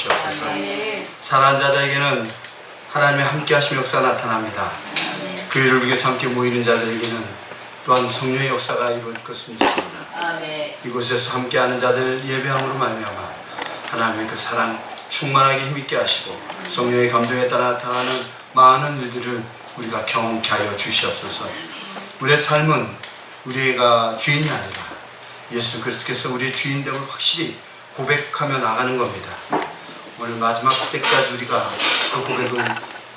주시옵소서. 살아난 자들에게는 하나님의 함께 하심 역사가 나타납니다. 그 일을 위해서 함께 모이는 자들에게는 또한 성령의 역사가 이루어질 것을 믿습니다. 이곳에서 함께하는 자들 예배함으로 말미암아 하나님의 그 사랑 충만하게 힘있게 하시고 성령의 감동에 따라 나타나는 많은 일들을 우리가 경험케 하여 주시옵소서. 우리의 삶은 우리가 주인이 아니라 예수 그리스도께서 우리의 주인됨을 확실히 고백하며 나가는 겁니다. 오늘 마지막 때까지 우리가 그 고백을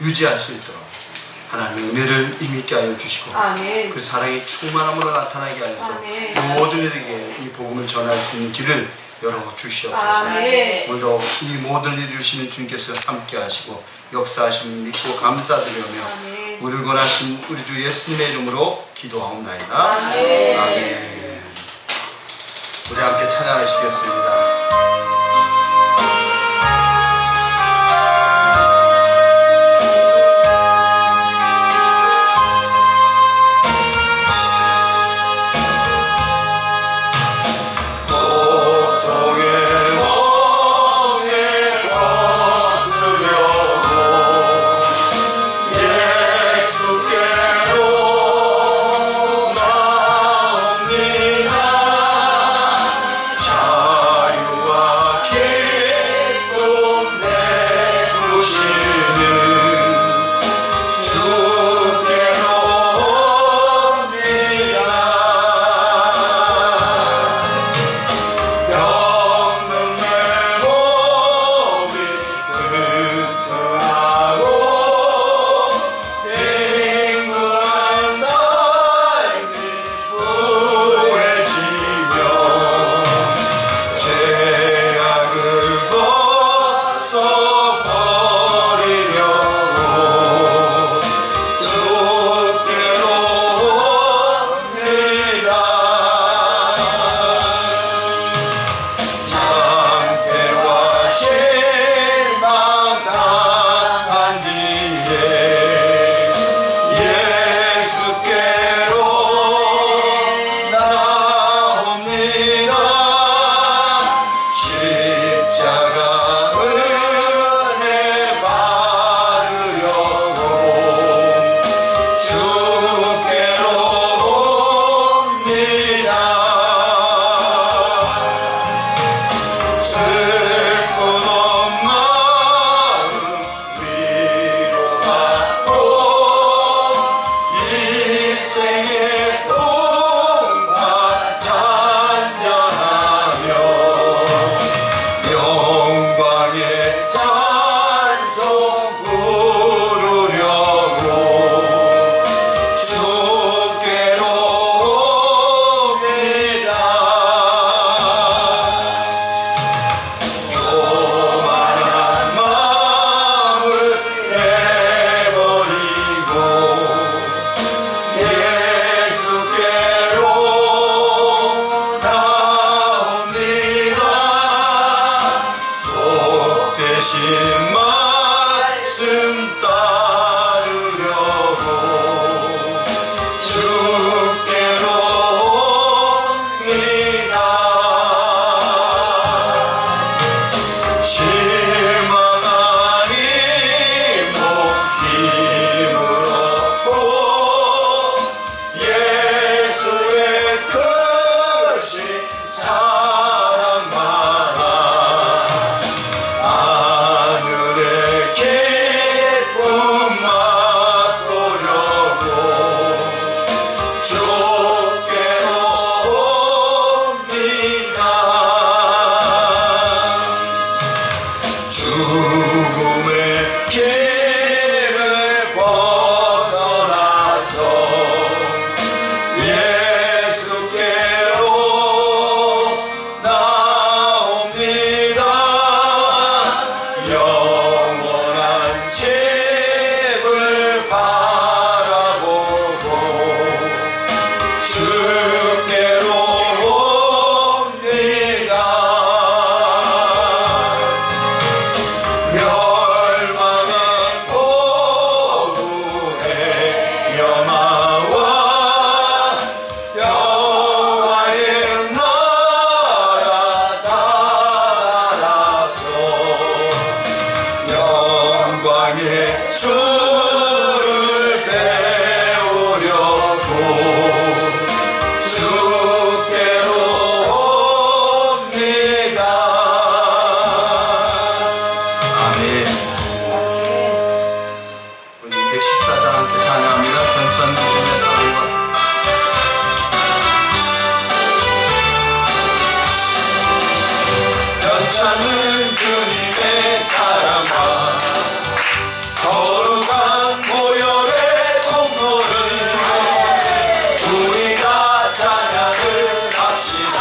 유지할 수 있도록 하나님의 은혜를 힘있게 하여 주시고 그 사랑이 충만함으로 나타나게 하여서 모든 이들에게 이 복음을 전할 수 있는 길을 열어주시옵소서. 오늘도 이 모든 일을 이루시는 주님께서 함께 하시고 역사하심을 믿고 감사드리며 우리를 권하신 우리 주 예수님의 이름으로 기도하옵나이다. 아멘. 우리 함께 찬양하시겠습니다. 사랑만 하늘 사랑의 주를 배우려고 주께로 옵니다. 아멘. 우리 214장 함께 찬양합니다. 변천 주님의 사랑과 변찮은 주님의 사랑과 거룩한 보혈의 통로를 우리 다 찬양을 합시다.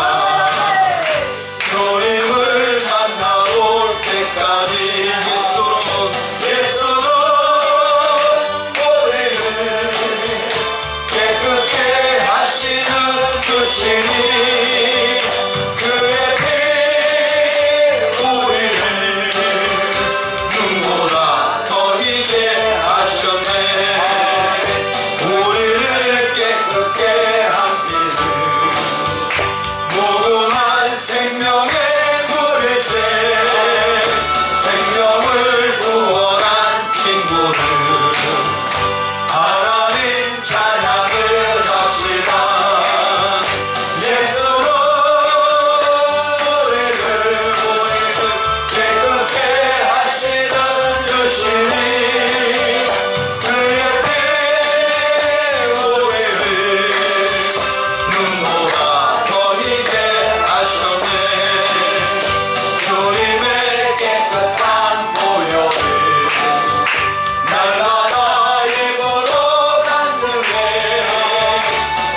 주님을 만나올 때까지 예수는 우리를 깨끗게 하시는 주시니 그의 피 우리를 눈보다 더 희게 하셨네. 우리를 깨끗게 한 피는 무궁한 생명의 물일세. 생명을 구원한 친구들 하나님 찬양을 합시다. 예수는 우리를 깨끗게 하시는 주시니 그의 피 우리를 눈보다 더 희게 하셨네. 주님의 깨끗한 보혈을 날마다 입으로 간증해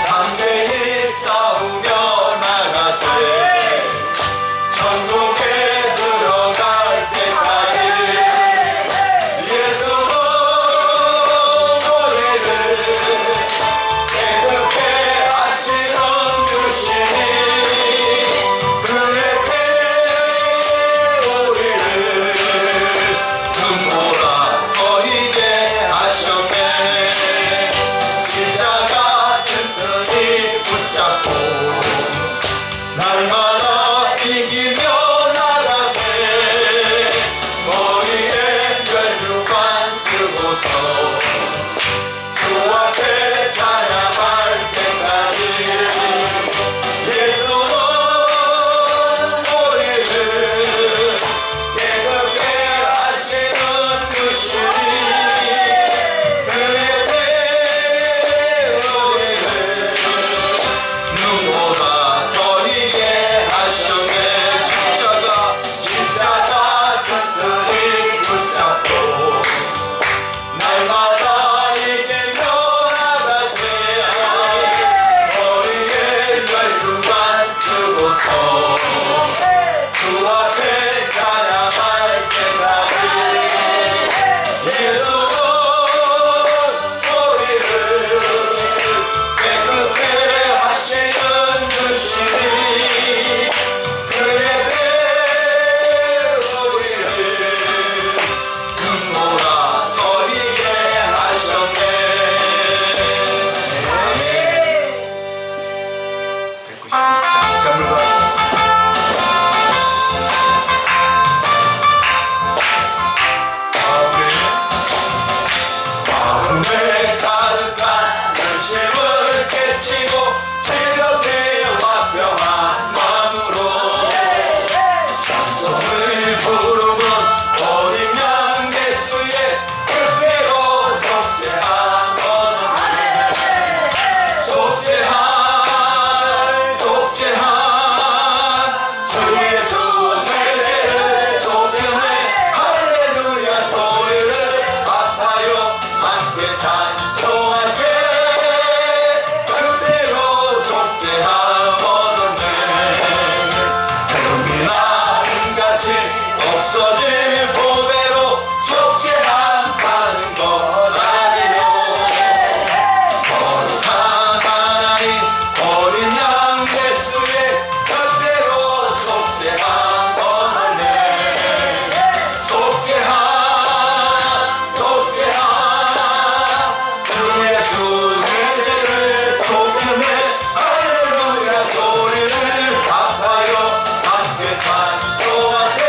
담대히 싸우며 나가세. 천국에 들어갈 때까지 예수는 우리를 깨끗게 하시는 주시니 그의 피 우리를 눈보다 더 희게 하셨네. 십자가 튼튼히 붙잡고 날마다 이기며 나가세. 머리에 면류관 쓰고서 주 앞에 찬양할 때까지 예수는 우리를 깨끗게 하시는 주시니 그의 피 우리를 눈보다 더 희게 하셨네. 십자가 튼튼히 붙잡고 날마다 이기며 나가세. 머리에 면류관 쓰고서 주 앞에 찬양할 때까지 예수는 우리를 깨끗게 하시는 주시니 그의 피 우리를 눈보다 더 희게 하셨네. 196장 마음에 가득한 근심을 깨치고 즐겁게 화평한 마음으로 찬송을 부르면 어린 양 예수의 은혜로 속죄한 속죄한 주 예수 내 죄를 속였네. 할렐루야 소리를 아파요 함께 찬송하세. 은혜로 속죄함 얻었네. 금이 나은같이 없어질 보배로 속죄함 받는 것 아니요. 거룩한 하나님 어린 양 예수의 은혜로 속죄함 얻었네. 속죄함 주 예수 내 죄를 속였네. 할렐루야 소리를 아파요 함께 찬송하세.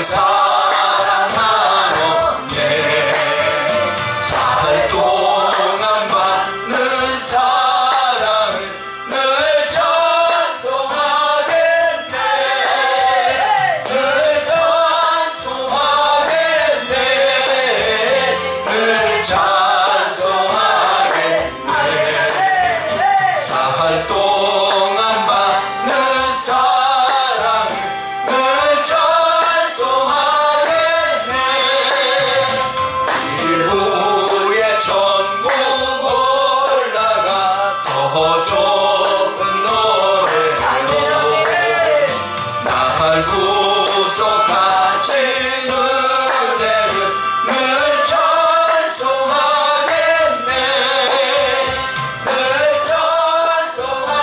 사랑하노니 살 동안 받는 사랑을 늘 찬송하겠네 늘 찬송하겠네 늘 찬송하겠네 살 동안 받는 사랑을 늘 찬송하겠네 이후에 천국 올라가 더 좋은 노래로 날 구속하신 은혜를 늘 찬송하겠네 늘 찬송하겠네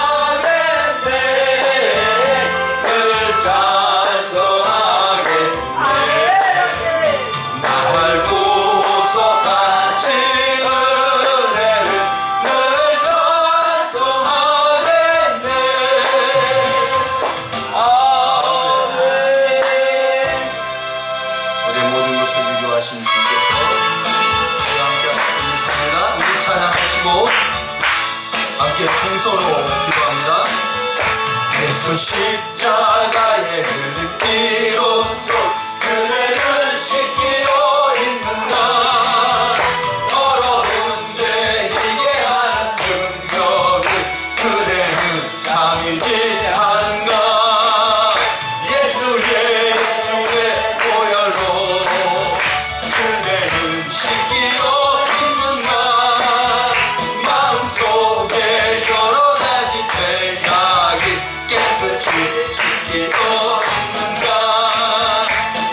늘 찬송하겠네 날 구속하신 은혜를 늘 찬송하겠네 아멘. 우리 모든 것을 위로하신 주께서 우리와 함께 하시고 있습니다. 우리 찬양하시고 함께 통성으로 기도합니다. 예수 십자가에 흘린 피로써 그대를 씻기로 있는가 더러운 죄이게 하는 능력을 그대는 감이지 않은가 예수의 보혈로 그대는 씻기로 있는가 마음속에 여러 가지 죄악이 깨끗이 씻기로 있는가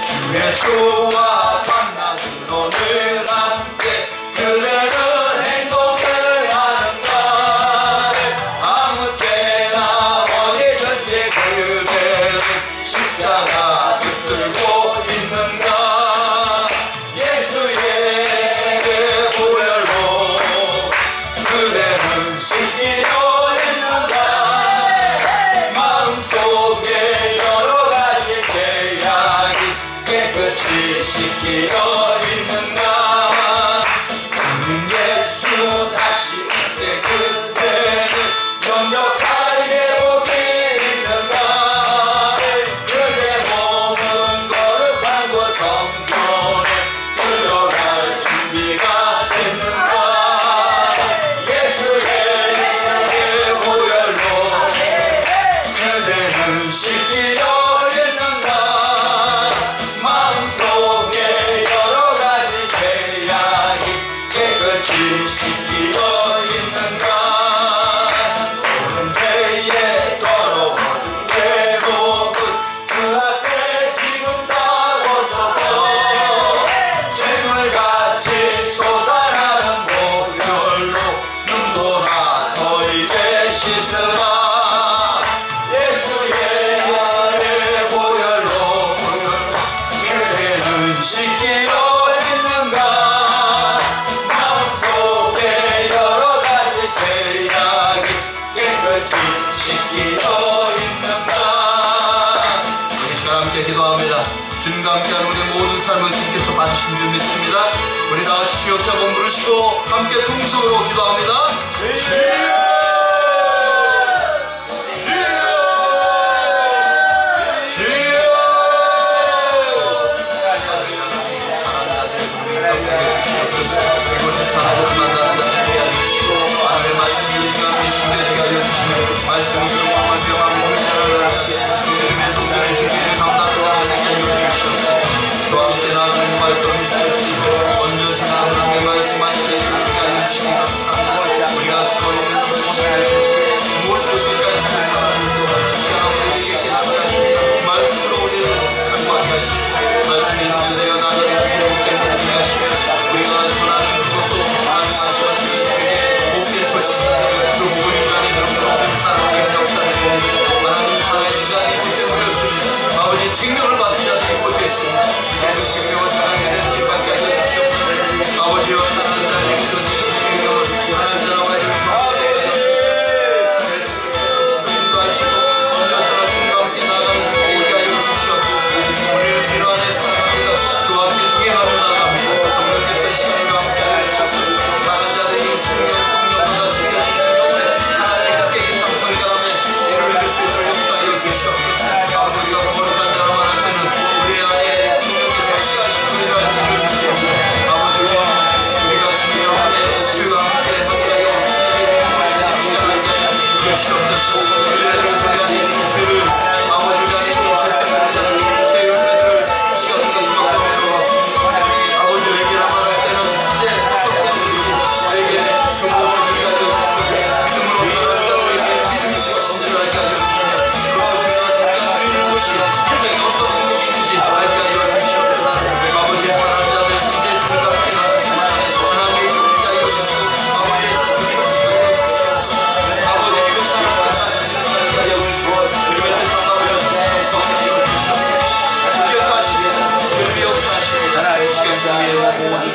주 예수와 만나기로 늘 함께 그대는 행동을 하는가 아무 때나 어디든지 그대는 십자가 붙들고 있는가 예수의 보혈로 그대는 씻기로 있는가 마음속에 여러 가지 죄악이 깨끗이 씻기로 있는가 주님 예수 다시 올 때 그대는 영접할 회복이 있는가 그대 몸은 거룩한 곳 성전에 들어갈 준비가 됐는가 예수의 보혈로 그대는 씻기려 했는가 마음속에 여러 가지 죄악이 깨끗이 씻기려 있는가 오는 죄에 더러운 회복은 그 앞에 지금 나오소서 샘물같이 솟아나는 보혈로 눈보라 더 이제 씻으라 예수의 보혈로 그대는 씻기로 있는가 마음속에 여러 가지 죄악이 깨끗이 씻기로 있는가 이 시간 함께 기도합니다. 주님과 함께하는 우리 모든 삶을 주님께서 받으신 줄 믿습니다. 우리 다 같이 주여 한번 부르시고 함께 통성으로 기도합니다. 이곳에 살아서 만나는 자들에게 알려주시고 하나님의 말씀이 우리가 신뢰되게 알려주시며 말씀이 병망을 병하고 공생을 하게 주님의 동전의 생기를 감당하게 되게 알려주시옵소서 또 함께 나아가는 활동 주시고 언제나 하나님의 말씀 안에 되게 알려주시고 감사합니다. 우리가 서 있는 이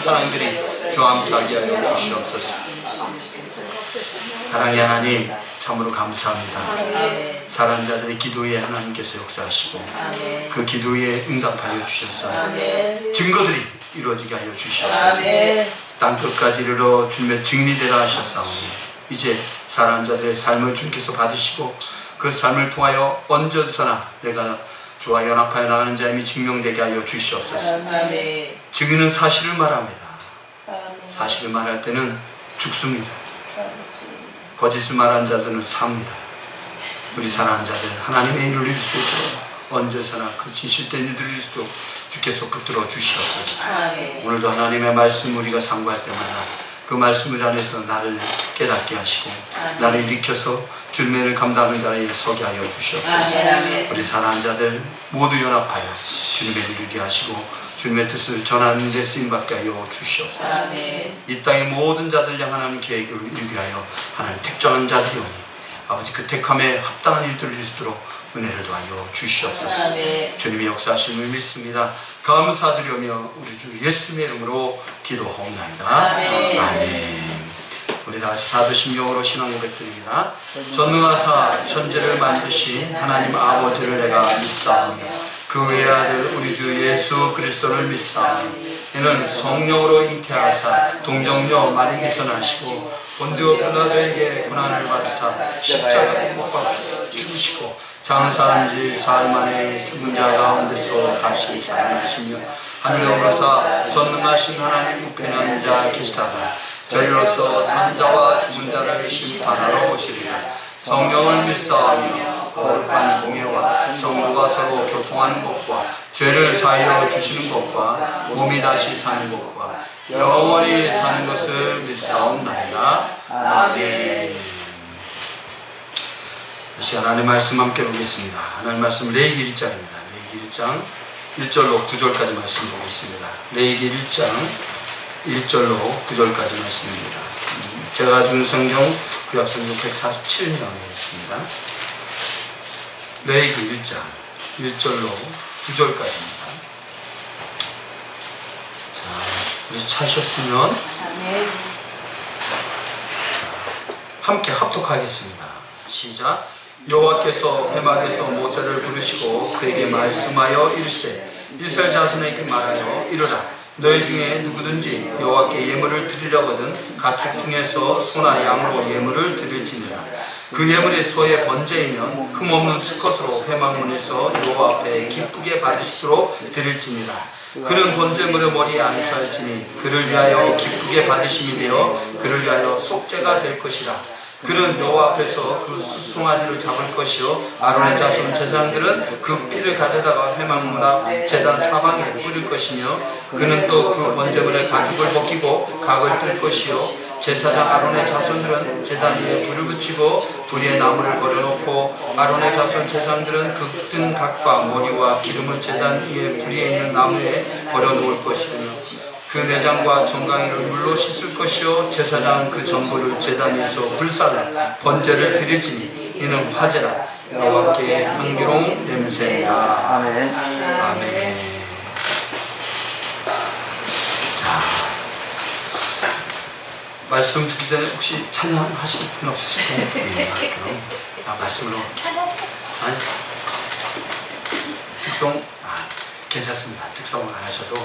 사랑들이 주와 함께하게 하여 주시옵소서. 하나님 참으로 감사합니다. 사랑하는 자들의 기도에 하나님께서 역사하시고 그 기도에 응답하여 주셔서 증거들이 이루어지게 하여 주시옵소서. 땅끝까지 이르러 주님의 증인이 되라 하셨사오니 이제 사랑하는 자들의 삶을 주님께서 받으시고 그 삶을 통하여 언제서나 내가 주와 연합하여 나가는 자임이 증명되게 하여 주시옵소서. 증인은 사실을 말합니다. 사실을 말할 때는 죽습니다. 거짓을 말하는 자들은 삽니다. 우리 사랑하는 자들 하나님의 일을 이룰 수 있도록 언제서나 그 진실된 일을 이룰 수 있도록 주께서 붙들어 주시옵소서. 오늘도 하나님의 말씀 우리가 상고할 때마다 그 말씀을 안에서 나를 깨닫게 하시고 나를 일으켜서 주님의 일을 감당하는 자리에 서게 하여 주시옵소서. 우리 사랑하는 자들 모두 연합하여 주님의 일을 이루게 하시고 주님의 뜻을 전하는 데 쓰임받게 하여 주시옵소서. 이 땅의 모든 자들 향한 하나님 계획을 이루게 하여 하나님 택정한 자들이 오니 아버지 그 택함에 합당한 일들을 이룰 수 있도록 은혜를 더하여 주시옵소서. 주님의 역사하심을 믿습니다. 감사드리며 우리 주 예수님의 이름으로 기도하옵나이다. 아멘. 우리 다시 사도신경으로 신앙 고백드립니다. 전능하사 천지를 만드신 하나님 아버지를 내가 믿사오며 그 외아들 우리 주 예수 그리스도를 믿사오니 이는 성령으로 잉태하사 동정녀 마리에게서 나시고 본디오 빌라도에게 고난을 받으사 십자가에 못 박혀 죽으시고 장사한 지 사흘 만에 죽은 자 가운데서 다시 살아나시며 하늘에 오르사 전능하신 하나님 우편에 앉아 계시다가 저희로서 산자와 죽은 자를 심판하러 오시리라. 성령을 믿사오며 거룩한 공예와 성도가 서로 교통하는 것과 죄를 사하여 주시는 것과 몸이 다시 사는 것과 영원히 사는 것을 믿사옵나이다. 아멘. 다시 하나님의 말씀 함께 보겠습니다. 하나님의 말씀 레위기 1장입니다. 레위기 1장 1절로 9절까지 말씀 보겠습니다. 레위기 1장 1절로 9절까지 말씀입니다. 제가 가진 성경 구약성경 147명에 있습니다. 레위기 1장 1절로 9절까지입니다. 자, 우리 찾으셨으면 함께 합독하겠습니다. 시작. 여호와께서 회막에서 모세를 부르시고 그에게 말씀하여 이르시되 이스라엘 자손에게 말하여 이르라. 너희 중에 누구든지 여호와께 예물을 드리려거든 가축 중에서 소나 양으로 예물을 드릴지니라. 그 예물이 소의 번제이면 흠없는 수컷으로 회막문에서 여호와 앞에 기쁘게 받으시도록 드릴지니라. 그는 번제물의 머리에 안수할지니 그를 위하여 기쁘게 받으심이 되어 그를 위하여 속죄가 될 것이라. 그는 여호와 앞에서 그 수송아지를 잡을 것이요 아론의 자손 제사장들은 그 피를 가져다가 회막문 앞 제단 사방에 뿌릴 것이며 그는 또 그 번제물의 가죽을 벗기고 각을 뜰 것이요 제사장 아론의 자손들은 제단 위에 불을 붙이고 불 위에 나무를 버려놓고 아론의 자손 제사장들은 그 뜬 각과 머리와 기름을 제단 위에 불 위에 있는 나무에 버려놓을 것이며 그 내장과 정강이를 물로 씻을 것이요 제사장은 그 전부를 제단 위에서 불사라 번제를 드릴지니 이는 화제라. 여호와께 향기로운 냄새니라. 아멘. 아멘. 자, 말씀 듣기 전에 혹시 찬양하실 분 없으실까요? 네, 그럼 말씀으로 아니, 특송 괜찮습니다. 특송을 안 하셔도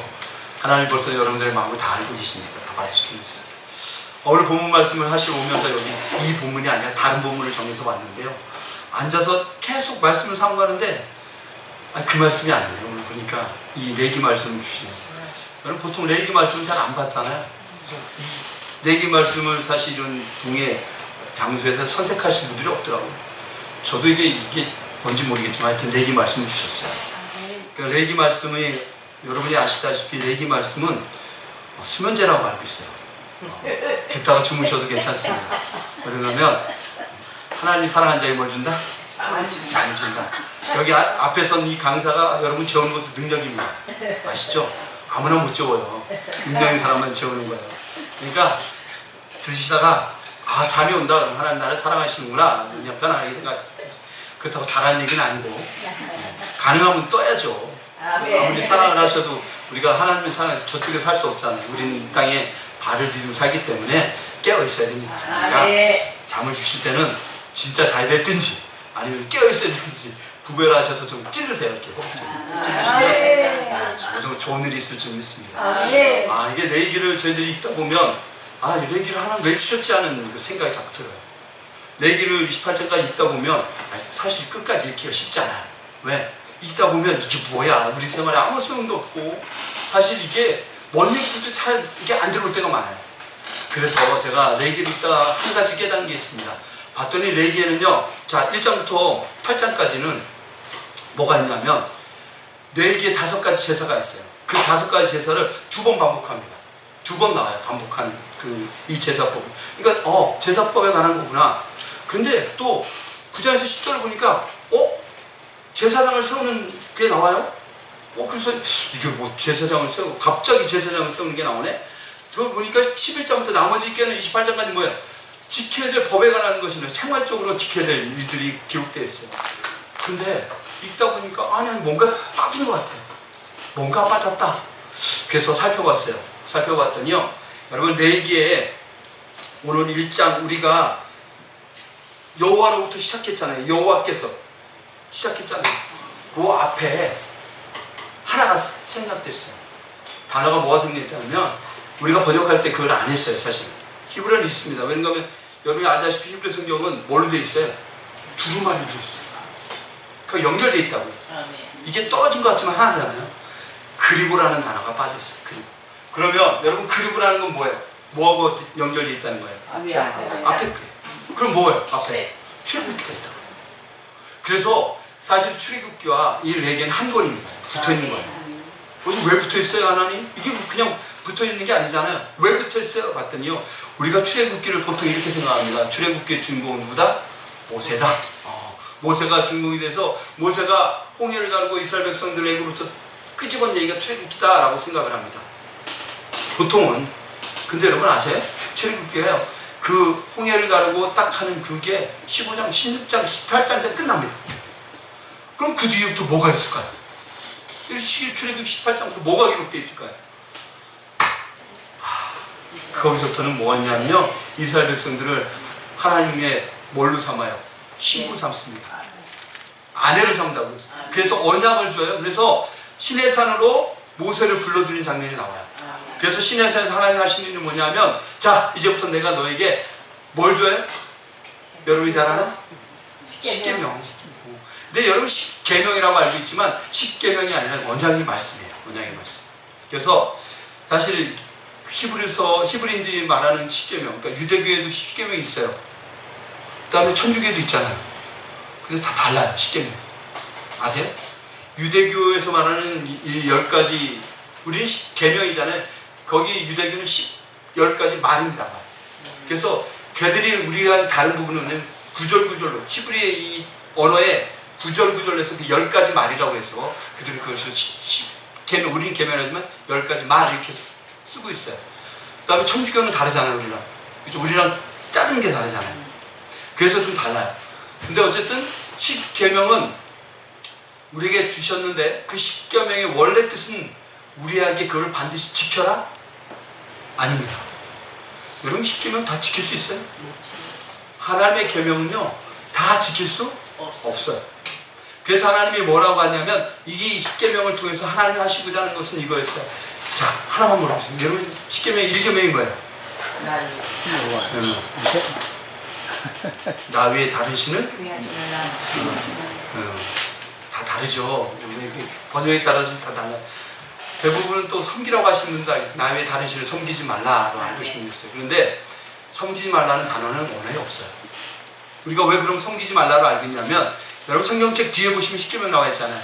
하나님 벌써 여러분들의 마음을 다 알고 계시니까 다 받으시고 있어요. 오늘 본문 말씀을 하시고 오면서 여기 이 본문이 아니라 다른 본문을 정해서 왔는데요. 앉아서 계속 말씀을 상고하는데 그 말씀이 아니네요. 오늘 보니까 이 레위기 말씀을 주시네요. 여러분 보통 레위기 말씀은 잘 안 받잖아요. 레위기 말씀을 사실 이런 동해 장소에서 선택하신 분들이 없더라고요. 저도 이게 뭔지 모르겠지만 하여튼 레위기 말씀을 주셨어요. 그러니까 레위기 말씀이 여러분이 아시다시피 레위기 말씀은 수면제라고 알고 있어요. 듣다가 주무셔도 괜찮습니다. 왜냐하면 하나님이 사랑한 자에게 뭘 준다? 잠을 준다. 여기 앞에 선 이 강사가 여러분 재우는 것도 능력입니다. 아시죠? 아무나 못 재워요. 능력 있는 사람만 재우는 거예요. 그러니까 드시다가 잠이 온다 그러면 하나님 나를 사랑하시는구나 그냥 편안하게 생각. 그렇다고 잘하는 얘기는 아니고 가능하면 떠야죠. 아무리 사랑을 하셔도 우리가 하나님의 사랑에서 저쪽에 살 수 없잖아요. 우리는 이 땅에 발을 디디고 살기 때문에 깨어 있어야 됩니다. 그러니까 잠을 주실 때는 진짜 잘 될 든지 아니면 깨어 있어야 되는지 구별하셔서 좀 찌르세요. 이렇게 찌르시면 좋은 일이 있을 줄 믿습니다. 이게 레위기를 저희들이 읽다 보면 이 레위기를 하나님 왜 주셨지 하는 그 생각이 자꾸 들어요. 레위기를 28장까지 읽다 보면 사실 끝까지 읽기가 쉽지 않아요. 왜? 읽다 보면 이게 뭐야, 우리 생활에 아무 소용도 없고 사실 이게 뭔 얘기도 잘 이게 안 들어올 때가 많아요. 그래서 제가 레위기를 읽다가 한 가지 깨달은 게 있습니다. 봤더니 레위기에는요, 자 1장부터 8장까지는 뭐가 있냐면 레위기에 5가지 제사가 있어요. 그 5가지 제사를 2번 반복합니다. 2번 나와요. 반복하는 이 제사법. 그러니까 제사법에 관한 거구나. 근데 또 9장에서 10절을 보니까 제사장을 세우는 게 나와요. 그래서 이게 뭐 제사장을 세우고 갑자기 제사장을 세우는 게 나오네. 그걸 보니까 11장부터 나머지 깨는 28장까지 뭐예요? 지켜야 될 법에 관한 것이네. 생활적으로 지켜야 될 일들이 기록되어 있어요. 근데 읽다 보니까 나는 뭔가 빠진 것 같아요. 뭔가 빠졌다. 그래서 살펴봤어요. 살펴봤더니요, 여러분 레위기에 오늘 1장 우리가 여호와로부터 시작했잖아요. 여호와께서 시작했잖아요. 그 앞에 하나가 생략됐어요. 단어가 뭐가 생략됐냐면 우리가 번역할 때 그걸 안 했어요. 사실 히브리어는 있습니다. 왜냐하면 여러분이 알다시피 히브리 성경은 뭘로 되어 있어요? 두루마리로 되어 있어요. 그 연결되어 있다고요. 이게 떨어진 것 같지만 하나잖아요. 그리고라는 단어가 빠져있어요. 그리고. 그러면 여러분 그리고라는 건 뭐예요? 뭐하고 연결되어 있다는 거예요? 앞에 그럼 뭐예요? 앞에 출애굽기가 있다고. 그래서 사실 출애굽기와 이 레위기는 한 권입니다. 붙어있는 거예요. 그래서 왜 붙어있어요 하나님? 이게 그냥 붙어있는 게 아니잖아요. 왜 붙어있어요? 봤더니요, 우리가 출애굽기를 보통 이렇게 생각합니다. 출애굽기의 주인공은 누구다? 모세다. 모세가 주인공이 돼서 모세가 홍해를 가르고 이스라엘 백성들을 애굽으로부터 끄집어낸 얘기가 출애굽기다 라고 생각을 합니다. 보통은. 근데 여러분 아세요? 출애굽기가요, 그 홍해를 가르고 딱 하는 그게 15장, 16장, 18장 때 끝납니다. 그럼 그 뒤에부터 뭐가 있을까요? 출애굽기 18장부터 뭐가 기록되어 있을까요? 거기서부터는 뭐였냐면요, 이스라엘 백성들을 하나님의 뭘로 삼아요? 신부 삼습니다. 아내를 삼다고요. 그래서 언약을 줘요. 그래서 시내산으로 모세를 불러들인 장면이 나와요. 그래서 시내산에서 하나님 하신 일이 뭐냐면, 자 이제부터 내가 너에게 뭘 줘요? 여러분이 잘 아나? 십계명. 근데 여러분 십계명이라고 알고 있지만 십계명이 아니라 언약의 말씀이에요. 언약의 말씀. 그래서 사실 히브리인들이 말하는 십계명, 그러니까 유대교에도 십계명이 있어요. 그 다음에 천주교에도 있잖아요. 근데 다 달라요. 십계명 아세요? 유대교에서 말하는 이 10가지, 우리는 십계명이잖아요. 거기 유대교는 10가지 말입니다. 말. 그래서 걔들이 우리가 다른 부분은 구절구절로 히브리의 이 언어에 구절구절로 해서 그 10가지 말이라고 해서 그들은 그것을 계명, 우리는 계명이라지만 10가지 말 이렇게 쓰고 있어요. 그 다음에 천주교는 다르잖아요. 우리랑. 그렇죠? 우리랑 자른 게 다르잖아요. 그래서 좀 달라요. 근데 어쨌든 십계명은 우리에게 주셨는데 그 십계명의 원래 뜻은 우리에게 그걸 반드시 지켜라? 아닙니다. 여러분 십계명 다 지킬 수 있어요? 하나님의 계명은요 다 지킬 수 없어요. 그래서 하나님이 뭐라고 하냐면 이 십계명을 통해서 하나님이 하시고자 하는 것은 이거였어요. 자 하나만 물어보세요. 여러분 십계명이 1계명인 거예요. 나 외에 다른 신을? 다 다르죠. 번역에 따라서 다 달라요. 대부분은 또 섬기라고 하시는 분들, 나 외에 다른 신을 섬기지 말라고 알고 싶은 게 있어요. 그런데 섬기지 말라는 단어는 언어에 없어요. 우리가 왜 그럼 섬기지 말라고 알겠냐면, 여러분 성경책 뒤에 보시면 십계명 나와 있잖아요.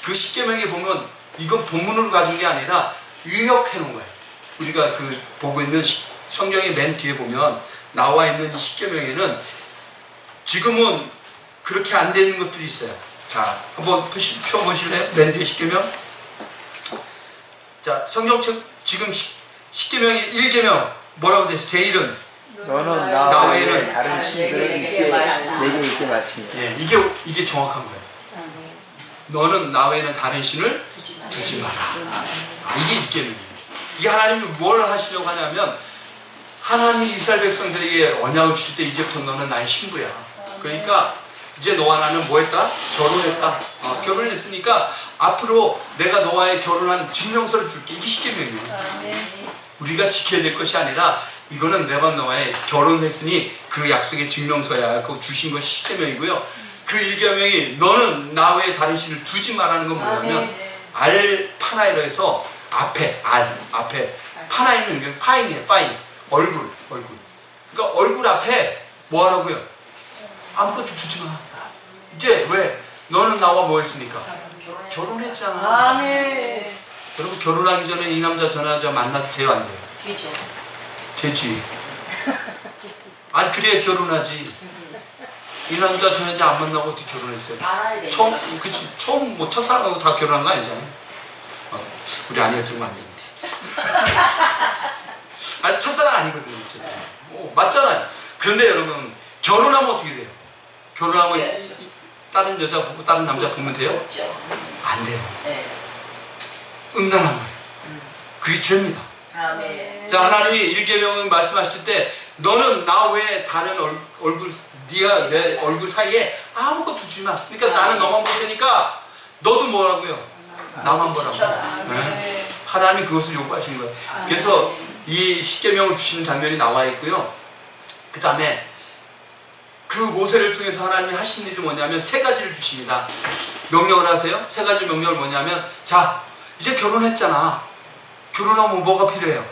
그 십계명에 보면 이건 본문으로 가진 게 아니라 의역해 놓은 거예요. 우리가 그 보고 있는 성경의 맨 뒤에 보면 나와 있는 이 십계명에는 지금은 그렇게 안 되는 것들이 있어요. 자, 한번 펴보실래요? 맨 뒤에 십계명. 자, 성경책 지금 십계명이 1계명 뭐라고 되어 있어요? 제1은 너는 나 외에는 다른 신들을 내게 있게 마치며. 예, 이게 정확한 거예요. 너는 나 외에는 다른 신을 두지 마라. 이게 육계명이에요. 이게 하나님이 뭘 하시려고 하냐면 하나님이 이스라엘 백성들에게 언약을 주실 때 이제부터 너는 나의 신부야. 그러니까 이제 너와 나는 뭐 했다? 결혼했다. 결혼했으니까 앞으로 내가 너와의 결혼한 증명서를 줄게. 이게 십계명이에요. 우리가 지켜야 될 것이 아니라 이거는 내가 너와의 결혼했으니 그 약속의 증명서야. 그거 주신 것이 십계명이고요. 그 일계명이 너는 나 외에 다른 신을 두지 말라는 건 뭐냐면 알파나이로 해서 앞에 파나이는 파인이에요. 파인. 얼굴. 그러니까 얼굴 앞에 뭐 하라고요? 아무것도 두지 마. 이제 왜? 너는 나와 뭐 했습니까? 결혼했잖아. 아멘. 여러분 결혼하기 전에 이 남자 저 남자 만나도 돼요 안 돼요? 되죠. 되지. 아니 그래야 결혼하지. 이 남자 저 여자 안 만나고 어떻게 결혼했어요? 알아야 돼. 처음 뭐 첫사랑하고 다 결혼한 거 아니잖아요. 우리 아내가 들으면 안 되는데. 아니 첫사랑 아니거든요. 어쨌든. 맞잖아요. 그런데 여러분 결혼하면 어떻게 돼요? 결혼하면 다른 여자 보고 다른 남자 보면 돼요? 안 돼요. 응당한 거예요. 그게 죄입니다. 아멘. 자, 하나님이 일계명을 말씀하실 때 너는 나 외에 다른 얼굴 네가 내 얼굴 사이에 아무것도 두지 마. 그러니까 나는 너만 볼 테니까 너도 뭐라고요? 나만 보라고. 네. 하나님이 그것을 요구하신 거예요. 그래서 이 십계명을 주시는 장면이 나와 있고요. 그 다음에 그 모세를 통해서 하나님이 하신 일이 뭐냐면 세 가지를 주십니다. 명령을 하세요. 세 가지 명령을 뭐냐면 자 이제 결혼했잖아. 결혼하면 뭐가 필요해요?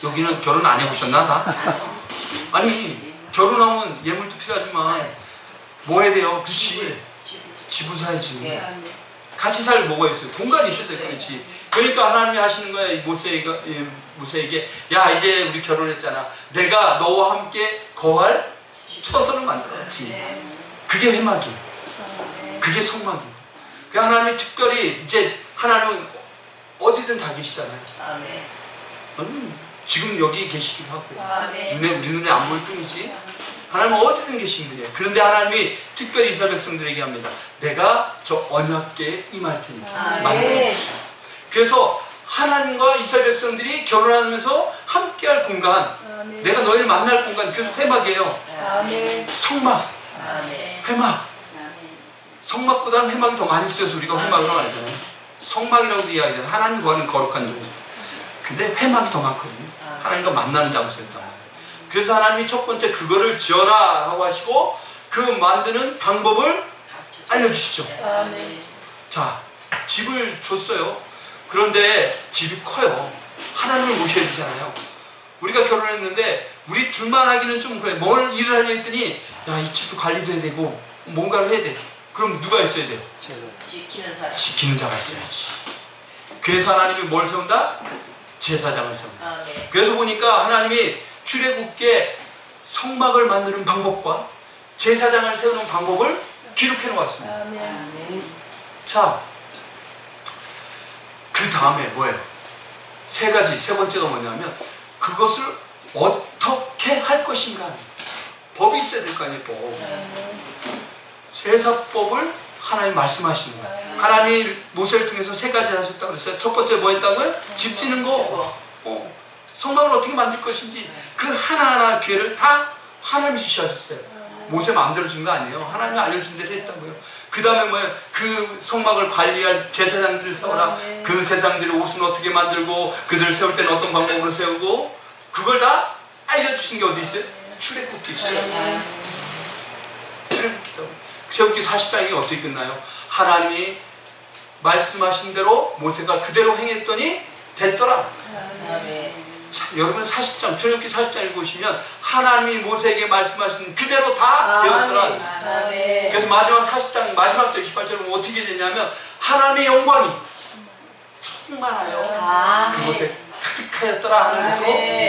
여기는 결혼 안 해보셨나 다? 아니 결혼하면 예물도 필요하지만 뭐 해야 돼요? 그치? 집을 사야지. 같이 살 뭐가 있어요? 공간이 있어야 돼요. 그렇지? 그러니까 하나님이 하시는 거야. 모세에게 야 이제 우리 결혼했잖아. 내가 너와 함께 거할 처소를 만들었지. 그게 회막이에요. 그게 성막이에요. 그 하나님이 특별히 이제 하나님은 어디든 다 계시잖아요. 지금 여기 계시기도 하고 우리 눈에 안 보일 뿐이지 하나님은 어디든 계신 분이에요. 그런데 하나님이 특별히 이스라엘 백성들에게 합니다. 내가 저 언약궤에 임할 테니까 만들어. 그래서 하나님과 이스라엘 백성들이 결혼하면서 함께할 공간, 내가 너희를 만날 공간, 그래서 회막이에요. 성막, 회막. 성막보다는 회막이 더 많이 쓰여서 우리가 회막이라고 하잖아요. 성막이라고도 이야기하잖아요. 하나님 구하는 거룩한 종. 근데 회막이 더 많거든요. 하나님과 만나는 장소였단 말이에요. 그래서 하나님이 첫 번째 그거를 지어라 하고 하시고 그 만드는 방법을 알려주시죠. 자, 집을 줬어요. 그런데 집이 커요. 하나님을 모셔야 되잖아요. 우리가 결혼했는데 우리 둘만 하기는 좀 그래. 뭘 일을 하려 했더니 야, 이 집도 관리도 해야 되고 뭔가를 해야 돼. 그럼 누가 있어야 돼요? 지키는 사람. 지키는 자가 있어야지. 그래서 하나님이 뭘 세운다? 제사장을 세운다. 그래서 보니까 하나님이 출애굽기에 성막을 만드는 방법과 제사장을 세우는 방법을 기록해 놓았습니다. 자, 그 다음에 뭐예요? 세 가지, 세 번째가 뭐냐면 그것을 어떻게 할 것인가. 법이 있어야 될 거 아니에요, 법. 제사법을 하나님 말씀하시는 거예요. 하나님이 모세를 통해서 세 가지를 하셨다고 그랬어요. 첫 번째 뭐 했다고요? 집 짓는 거. 성막을 어떻게 만들 것인지 그 하나하나 기회를 다 하나님이 주셨어요. 모세 마음대로 준 거 아니에요. 하나님이 알려준 대로 했다고요. 그 다음에 뭐예요? 그 성막을 관리할 제사장들을 세워라. 그 제사장들이 옷은 어떻게 만들고 그들을 세울 때는 어떤 방법으로 세우고 그걸 다 알려주신 게 어디 있어요? 출애굽기 있어요. 출애굽기 40장이 어떻게 끝나요? 하나님이 말씀하신 대로 모세가 그대로 행했더니 됐더라. 자, 여러분 40장, 출애굽기 40장 읽으시면 하나님이 모세에게 말씀하신 그대로 다 되었더라. 그래서 마지막 40장 마지막 절 28절은 어떻게 되냐면 하나님의 영광이 충만하여 그곳에 가득하였더라 하는 것으로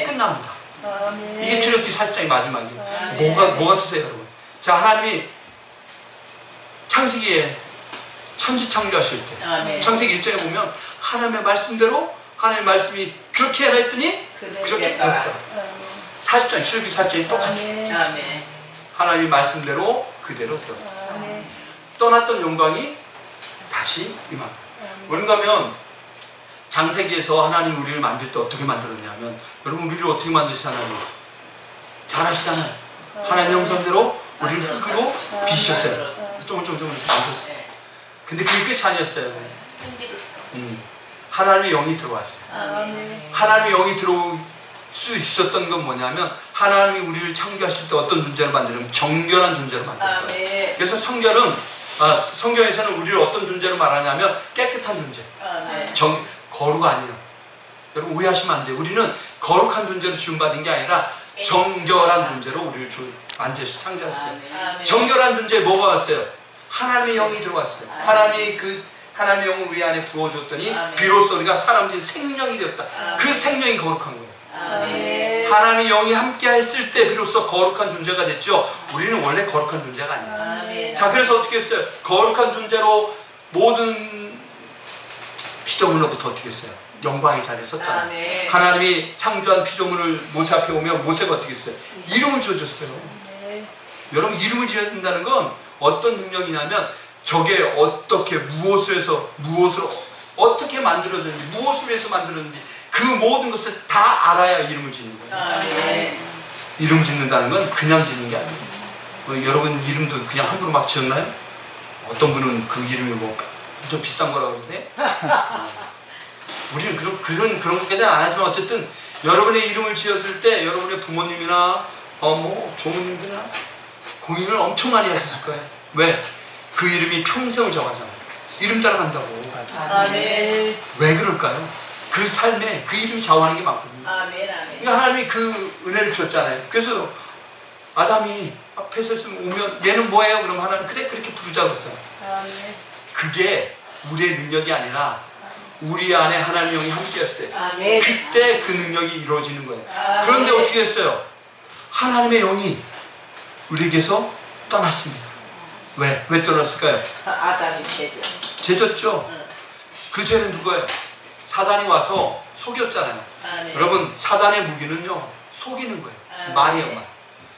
끝납니다. 이게 출애굽기 40장의 마지막이에요. 뭐가 드세요 여러분? 자, 하나님이 창세기에 천지 창조하실 때 창세기 1장에 보면 하나님의 말씀대로 하나님의 말씀이 그렇게 해라 했더니 그렇게 되었다. 40장, 출애굽기 40장이 똑같아요. 하나님의 말씀대로 그대로 되었다. 떠났던 영광이 다시 임합니다. 그런가 하면 장세기에서 하나님 우리를 만들 때 어떻게 만들었냐면, 여러분 우리를 어떻게 만드시잖아요. 잘 아시잖아요. 하나님의 형상대로 우리를 흙으로 빚으셨어요. 조금조금 만들었어요. 근데 그게 끝이 아니었어요. 하나님의 영이 들어왔어요. 하나님의 영이 들어올 수 있었던 건 뭐냐면, 하나님이 우리를 창조하실 때 어떤 존재를 만들면 정결한 존재를 만들어요. 그래서 성경에서는 우리를 어떤 존재로 말하냐면 깨끗한 존재, 거룩 아니에요. 여러분 오해하시면 안 돼요. 우리는 거룩한 존재로 지음받은 게 아니라 정결한 존재로 우리를 창조하셨어요. 정결한 존재에 뭐가 왔어요? 하나님의 영이 들어왔어요. 하나님의 영을 우리 안에 부어주었더니 비로소 우리가 사람들이 생명이 되었다. 그 생명이 거룩한 거예요. 하나님의 영이 함께 했을 때 비로소 거룩한 존재가 됐죠. 우리는 원래 거룩한 존재가 아니에요. 자, 그래서 어떻게 했어요? 거룩한 존재로 모든 피조물로부터 어떻게 했어요? 영광의 자리에 섰잖아요. 하나님이 창조한 피조물을 모세 앞에 오면 모세가 어떻게 했어요? 이름을 지어줬어요. 여러분 이름을 지어야 된다는 건 어떤 능력이냐면, 저게 어떻게 무엇을 어떻게 만들어졌는지, 무엇을 해서 만들었는지 그 모든 것을 다 알아야 이름을 짓는 거예요. 이름 짓는다는 건 그냥 짓는 게 아니에요. 여러분 이름도 그냥 함부로 막 지었나요? 어떤 분은 그 이름이 뭐 좀 비싼 거라고 그러세요? 우리는 그런 것까지는 안 하지만, 어쨌든 여러분의 이름을 지었을 때 여러분의 부모님이나 조모님들이나 공인을 엄청 많이 하셨을 거예요. 왜? 그 이름이 평생을 정하잖아요. 이름 따라간다고. 왜 그럴까요? 그 삶에 그 이름이 좌우하는 게 많거든요. 그러니까 하나님이 그 은혜를 주셨잖아요. 그래서 아담이 앞에서 오면 얘는 뭐예요? 그러면 하나님 그래 그렇게 부르자고 그랬잖아요. 그게 우리의 능력이 아니라 우리 안에 하나님의 영이 함께 했을 때, 그때 그 능력이 이루어지는 거예요. 그런데 어떻게 했어요? 하나님의 영이 우리에게서 떠났습니다. 왜 떠났을까요? 아담이 죄졌죠. 그 죄는 누구예요? 사단이 와서 속였잖아요. 여러분 사단의 무기는요, 속이는 거예요. 말이에요, 말.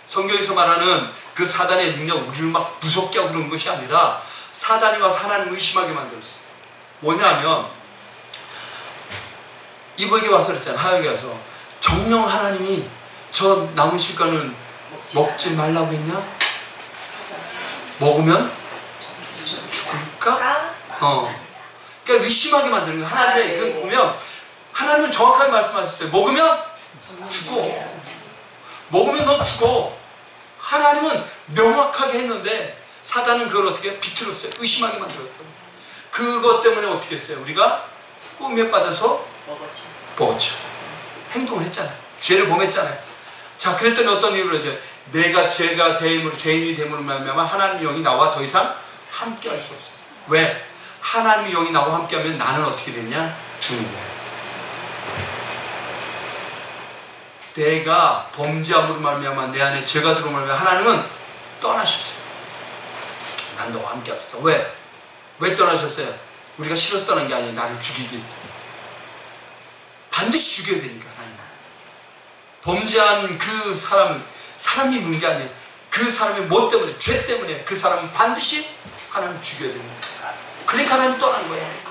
성경에서 말하는 그 사단의 능력, 우리를 막 무섭게 하고 그런 것이 아니라 사단이 와서 하나님을 의심하게 만들었어요. 뭐냐면 이브에게 와서 그랬잖아요. 하역에 와서 정녕 하나님이 저 나무 실과는 먹지 말라고 했냐? 먹으면 죽을까? 그러니까 의심하게 만드는 거예요. 하나님의 그 보면 하나님은 정확하게 말씀하셨어요. 먹으면 죽어. 먹으면 너 죽어. 하나님은 명확하게 했는데 사단은 그걸 어떻게 비틀었어요. 의심하게 만들었다고. 그것 때문에 어떻게 했어요? 우리가 꿈에 빠져서 먹었죠. 행동을 했잖아요. 죄를 범했잖아요. 자, 그랬더니 어떤 이유로 이제 내가 죄가 대임으로 죄인이 됨으로 말미암아 하나님의 영이 나와 더 이상 함께 할 수 없어요. 왜? 하나님의 영이 나와 함께 하면 나는 어떻게 되냐? 죽는 거예요. 내가 범죄함으로 말미암아 내 안에 죄가 들어오면 말미암아 하나님은 떠나셨어요. 난 너와 함께 합시다. 왜? 왜 떠나셨어요? 우리가 싫어서 떠난 게 아니에요. 나를 죽이기 때문에. 반드시 죽여야 되니까 하나님. 범죄한 그 사람은 사람이 문 게 아니에요. 그 사람의 뭐 때문에, 죄 때문에 그 사람은 반드시 하나님 죽여야 됩니다. 그러니까 하나님 떠난 거예요.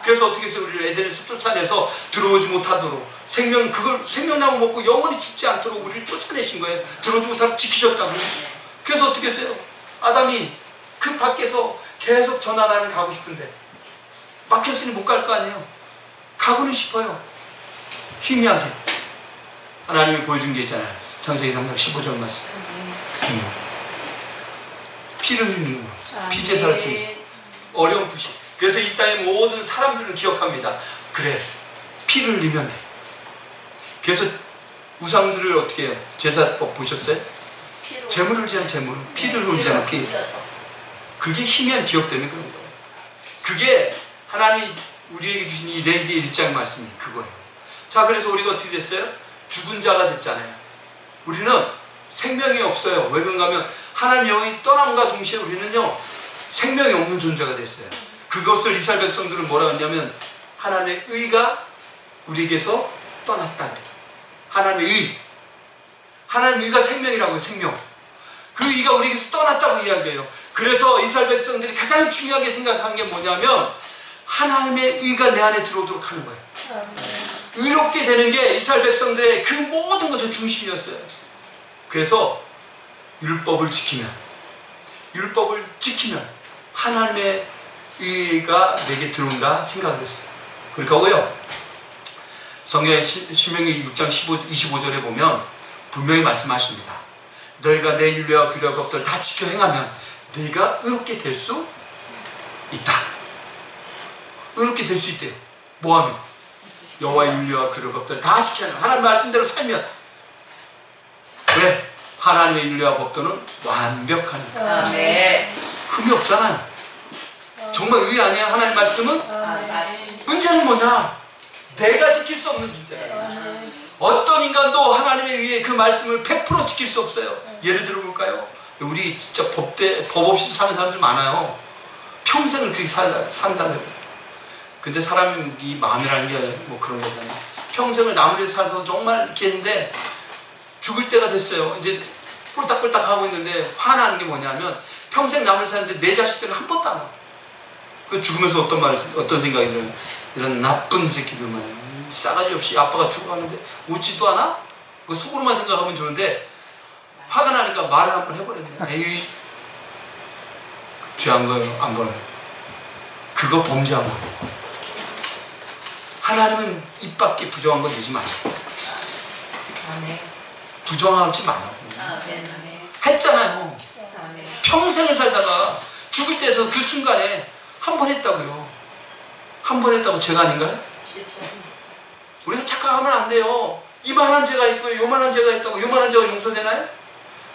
그래서 어떻게 해서 우리를 에덴에서 쫓아내서 들어오지 못하도록 생명나무 먹고 영원히 죽지 않도록 우리를 쫓아내신 거예요. 들어오지 못하도록 지키셨다고요. 그래서 어떻게 했어요? 아담이 그 밖에서 계속 저 나라는 가고 싶은데 막혔으니 못 갈 거 아니에요. 가고는 싶어요. 희미하게. 하나님이 보여준 게 있잖아요. 창세기 3장 15절 말씀. 피를 흘리는 거. 피제사를 통해서. 어려운 푸시. 그래서 이 땅의 모든 사람들은 기억합니다. 그래, 피를 흘리면 돼. 그래서 우상들을 어떻게 해요? 제사법 보셨어요? 재물을 지는 재물, 피를 흘리잖아, 피. 그게 희미한 기억 때문에 그런 거예요. 그게 하나님이 우리에게 주신 이 레위기 1장 말씀이 그거예요. 자, 그래서 우리가 어떻게 됐어요? 죽은 자가 됐잖아요. 우리는 생명이 없어요. 왜 그런가 하면 하나님의 영이 떠남과 동시에 우리는요, 생명이 없는 존재가 됐어요. 그것을 이스라엘 백성들은 뭐라고 했냐면 하나님의 의가 우리에게서 떠났다 그래요. 하나님의 의. 하나님의 의가 생명이라고요. 생명. 그 의가 우리에게서 떠났다고 이야기해요. 그래서 이스라엘 백성들이 가장 중요하게 생각한 게 뭐냐면 하나님의 의가 내 안에 들어오도록 하는 거예요. 이렇게 되는 게 이스라엘 백성들의 그 모든 것의 중심이었어요. 그래서 율법을 지키면 하나님의 의가 내게 들어온다 생각을 했어요. 그러니까요, 성경의 신명기 6장 25절에 보면 분명히 말씀하십니다. 너희가 내 율례와 규례와 법도를 다 지켜 행하면 네가 의롭게 될 수 있다. 의롭게 될 수 있대요. 뭐하면? 여호와의 율례와 규례와 법도를 다 지켜서 하나님 말씀대로 살면. 왜? 하나님의 율례와 법도는 완벽하니까. 흠이 없잖아요. 정말 의 아니야? 하나님 말씀은? 문제는 뭐냐? 내가 지킬 수 없는 문제예요. 어떤 인간도 하나님의 의에 그 말씀을 100% 지킬 수 없어요. 예를 들어 볼까요? 우리 진짜 법 없이 사는 사람들 많아요. 평생을 그렇게 산다는. 근데 사람이 마음이라는 게 뭐 그런 거잖아요. 평생을 나무에 살아서 정말 이렇게 했는데 죽을 때가 됐어요. 이제 꼴딱꼴딱 하고 있는데 화나는 게 뭐냐면 평생 나무에 사는데 내 자식들은 한 번도 안 와. 그 죽으면서 어떤 생각이 들어요? 이런 나쁜 새끼들만 싸가지 없이 아빠가 죽어가는데 웃지도 않아? 그 속으로만 생각하면 좋은데 화가 나니까 말을 한번 해버렸네. 에이, 죄한 거예요? 안 거예요? 그거 범죄한 거예요. 하나님은 입 밖에 부정한 거 내지 말고 부정하지 말라고 했잖아요. 평생을 살다가 죽을 때에서 그 순간에 한 번 했다고요. 한 번 했다고 죄가 아닌가요? 우리가 착각하면 안 돼요. 이만한 죄가 있고요, 요만한 죄가 있다고 요만한 죄가 용서되나요?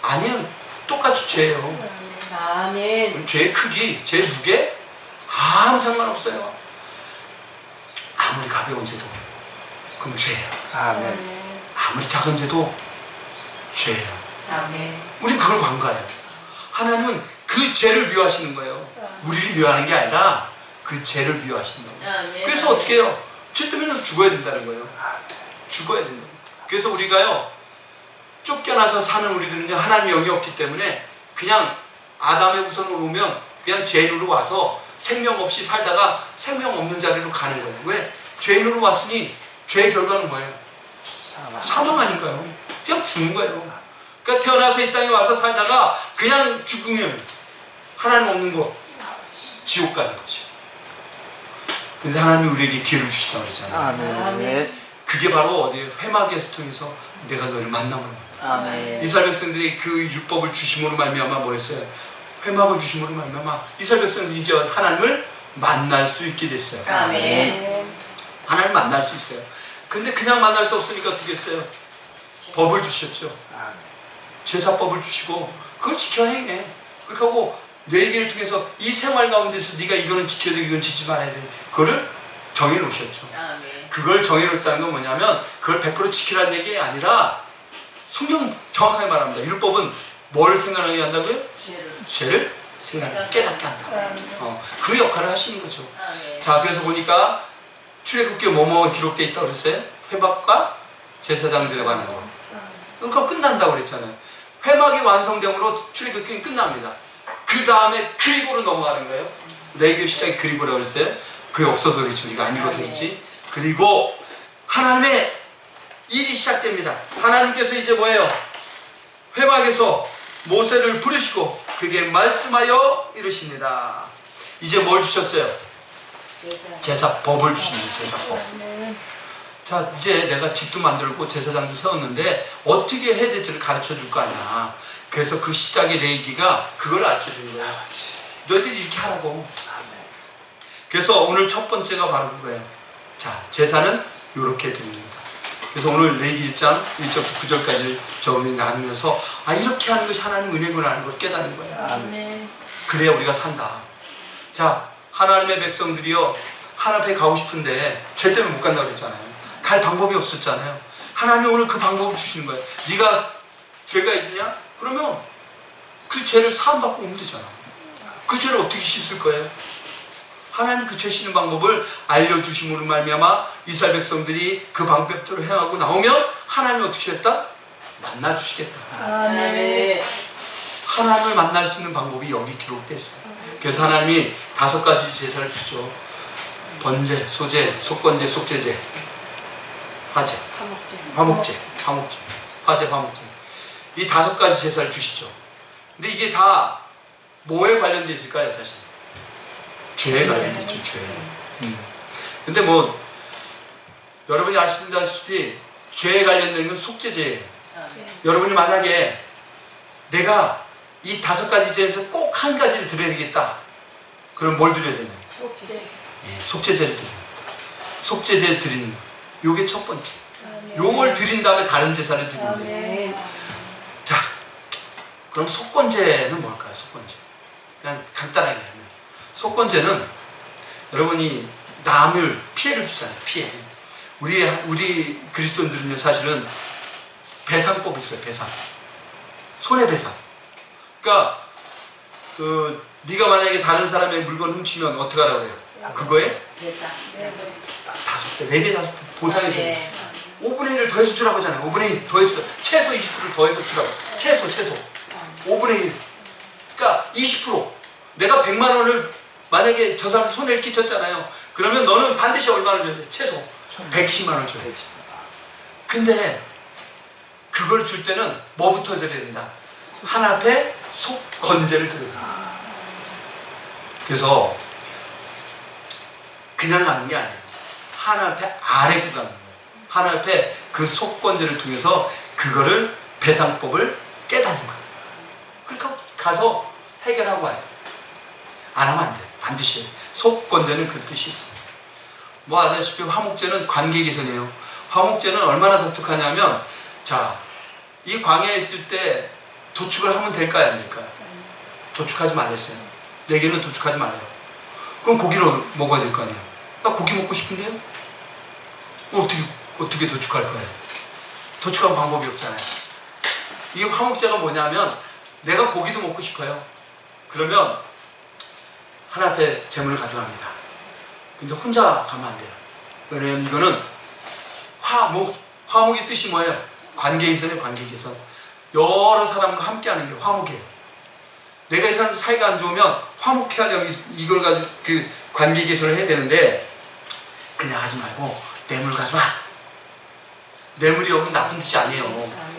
아니요. 똑같이 죄예요. 아멘. 죄의 크기, 죄의 무게 아무 상관없어요. 아무리 가벼운 죄도 그럼 죄예요. 아멘. 아무리 작은 죄도 죄예요. 아멘. 우린 그걸 간과해요. 하나님은 그 죄를 미워하시는 거예요. 우리를 미워하는 게 아니라 그 죄를 미워하신다고. 그래서 어떻게 해요? 죄 때문에 죽어야 된다는 거예요. 죽어야 된다고. 그래서 우리가요, 쫓겨나서 사는 우리들은요, 하나님의 영이 없기 때문에 그냥 아담의 후손으로 오면 그냥 죄인으로 와서 생명 없이 살다가 생명 없는 자리로 가는 거예요. 왜? 죄인으로 왔으니 죄의 결과는 뭐예요? 사망 아닌가요? 그냥 죽는 거예요. 그러니까 태어나서 이 땅에 와서 살다가 그냥 죽으면 하나님 없는 거 지옥 가는 거죠. 근데 하나님이 우리에게 기회를 주시다고 그랬잖아요. 아멘. 그게 바로 어디에 회막에서 통해서 내가 너를 만나보는 거예요. 아멘. 이스라엘 백성들이 그 율법을 주심으로 말미암아 뭐였어요? 회막을 주심으로 말미암아 이스라엘 백성들이 이제 하나님을 만날 수 있게 됐어요. 아멘. 하나님을 만날 수 있어요. 근데 그냥 만날 수 없으니까 어떻게 했어요? 법을 주셨죠. 아멘. 제사법을 주시고 그걸 지켜 행해. 그렇게 하고 내 얘기를 통해서 이 생활 가운데서 네가 이거는 지켜야 되고 이건 지키지 말아야 돼. 그거를 정해놓으셨죠. 그걸 정해놓았다는 건 뭐냐면 그걸 100% 지키라는 얘기 아니라 성경 정확하게 말합니다. 율법은 뭘 생각하게 한다고요? 죄를 생각하게 깨닫게 한다. 그 역할을 하시는 거죠. 자, 그래서 보니까 출애굽기에 뭐뭐 기록되어 있다고 그랬어요? 회막과 제사장 들어가는 거. 그거 끝난다고 그랬잖아요. 회막이 완성됨으로 출애굽기는 끝납니다. 그 다음에 그리고로 넘어가는 거예요. 레위기 시작이 그리고라고 그랬어요. 그게 없어서 그렇지, 우리가 안 읽어서 그렇지. 그리고 하나님의 일이 시작됩니다. 하나님께서 이제 뭐예요? 회막에서 모세를 부르시고 그게 말씀하여 이르십니다. 이제 뭘 주셨어요? 제사법을 주십니다. 제사법. 자, 이제 내가 집도 만들고 제사장도 세웠는데 어떻게 해야 될지를 가르쳐 줄 거 아니야. 그래서 그 시작의 레위기가 그걸 가르쳐 주는 거야. 너희들이 이렇게 하라고. 그래서 오늘 첫 번째가 바로 그거예요. 자, 제사는 이렇게 드립니다. 그래서 오늘 레위기 1장 1절부터 9절까지 저음이 나누면서 이렇게 하는 것이 하나님 은혜구나 하는 걸 깨닫는 거예요. 아멘. 그래야 우리가 산다. 자, 하나님의 백성들이요, 하나님 앞에 가고 싶은데 죄 때문에 못 간다고 그랬잖아요. 갈 방법이 없었잖아요. 하나님이 오늘 그 방법을 주시는 거예요. 네가 죄가 있냐? 그러면 그 죄를 사함받고 오면 되잖아. 그 죄를 어떻게 씻을 거예요? 하나님 그 죄 씻는 방법을 알려주심으로 말미암아 이스라엘 백성들이 그 방법대로 행하고 나오면 하나님이 어떻게 했다? 만나주시겠다. 아멘. 하나님을 만날 수 있는 방법이 여기 기록되어 있어요. 그래서 하나님이 5가지 제사를 주죠. 번제, 소제, 속건제, 속제제, 화제, 화목제, 화제, 화목제. 이 5가지 제사를 주시죠. 근데 이게 다 뭐에 관련되어 있을까요, 사실? 죄에 관련되어 있죠, 죄. 근데 뭐 여러분이 아시다시피 죄에 관련된 건 속죄제예요. 여러분이 만약에 내가 이 5가지 제에서 꼭 한 가지를 드려야 되겠다. 그럼 뭘 드려야 되나요? 속죄제를 드려야 됩니다. 속죄제 드린 요게 첫 번째. 요걸 드린 다음에 다른 제사를 드리면 돼요. 자, 그럼 속건제는 뭘까요? 속건제. 그냥 간단하게 하면 속건제는 여러분이 남을 피해를 주잖아요. 피해. 우리 그리스도인들은요, 사실은 배상법이 있어요. 배상. 손해배상. 그러니까 네가 만약에 다른 사람의 물건 훔치면 어떻게 하라고 그래요? 그거에 배상. 5배, 4배, 5배 보상해 줘요. 5분의 1을 더해서 주라고 하잖아요. 5분의 1 더해서, 최소 20%를 더해서 주라고. 최소. 5분의 1. 그러니까 20%. 내가 100만 원을 만약에 저 사람 손해를 끼쳤잖아요. 그러면 너는 반드시 얼마를 줘야 돼? 최소 120만 원을 줘야 돼. 근데 그걸 줄 때는 뭐부터 드려야 된다? 하나님께 속건제를 드려야 된다. 그래서 그냥 갚는 게 아니에요. 하나님께 아뢰고 갚는 거예요. 하나님께 그 속건제를 통해서 그거를 배상법을 깨닫는 거예요. 그러니까 가서 해결하고 와요. 안 하면 안 돼요. 반드시 해요. 속건제는 그 뜻이 있어요. 뭐 아시다시피 화목제는 관계 개선이에요. 화목제는 얼마나 독특하냐면, 자, 이 광야에 있을 때 도축을 하면 될까요, 안 될까요? 도축하지 말랬어요. 내게는 도축하지 말래요. 그럼 고기를 먹어야 될 거 아니에요. 나 고기 먹고 싶은데요? 어떻게 도축할 거예요? 도축한 방법이 없잖아요. 이 화목제가 뭐냐면, 내가 고기도 먹고 싶어요. 그러면 하나님 앞에 재물을 가져갑니다. 근데 혼자 가면 안 돼요. 왜냐면 이거는 화목의 뜻이 뭐예요? 관계개선이에요. 관계개선. 여러 사람과 함께하는 게 화목이에요. 내가 이 사람 사이가 안 좋으면 화목해 하려면 이걸 가지고 그 관계개선을 해야 되는데, 그냥 하지 말고 뇌물 가져와. 뇌물이 여기 나쁜 뜻이 아니에요.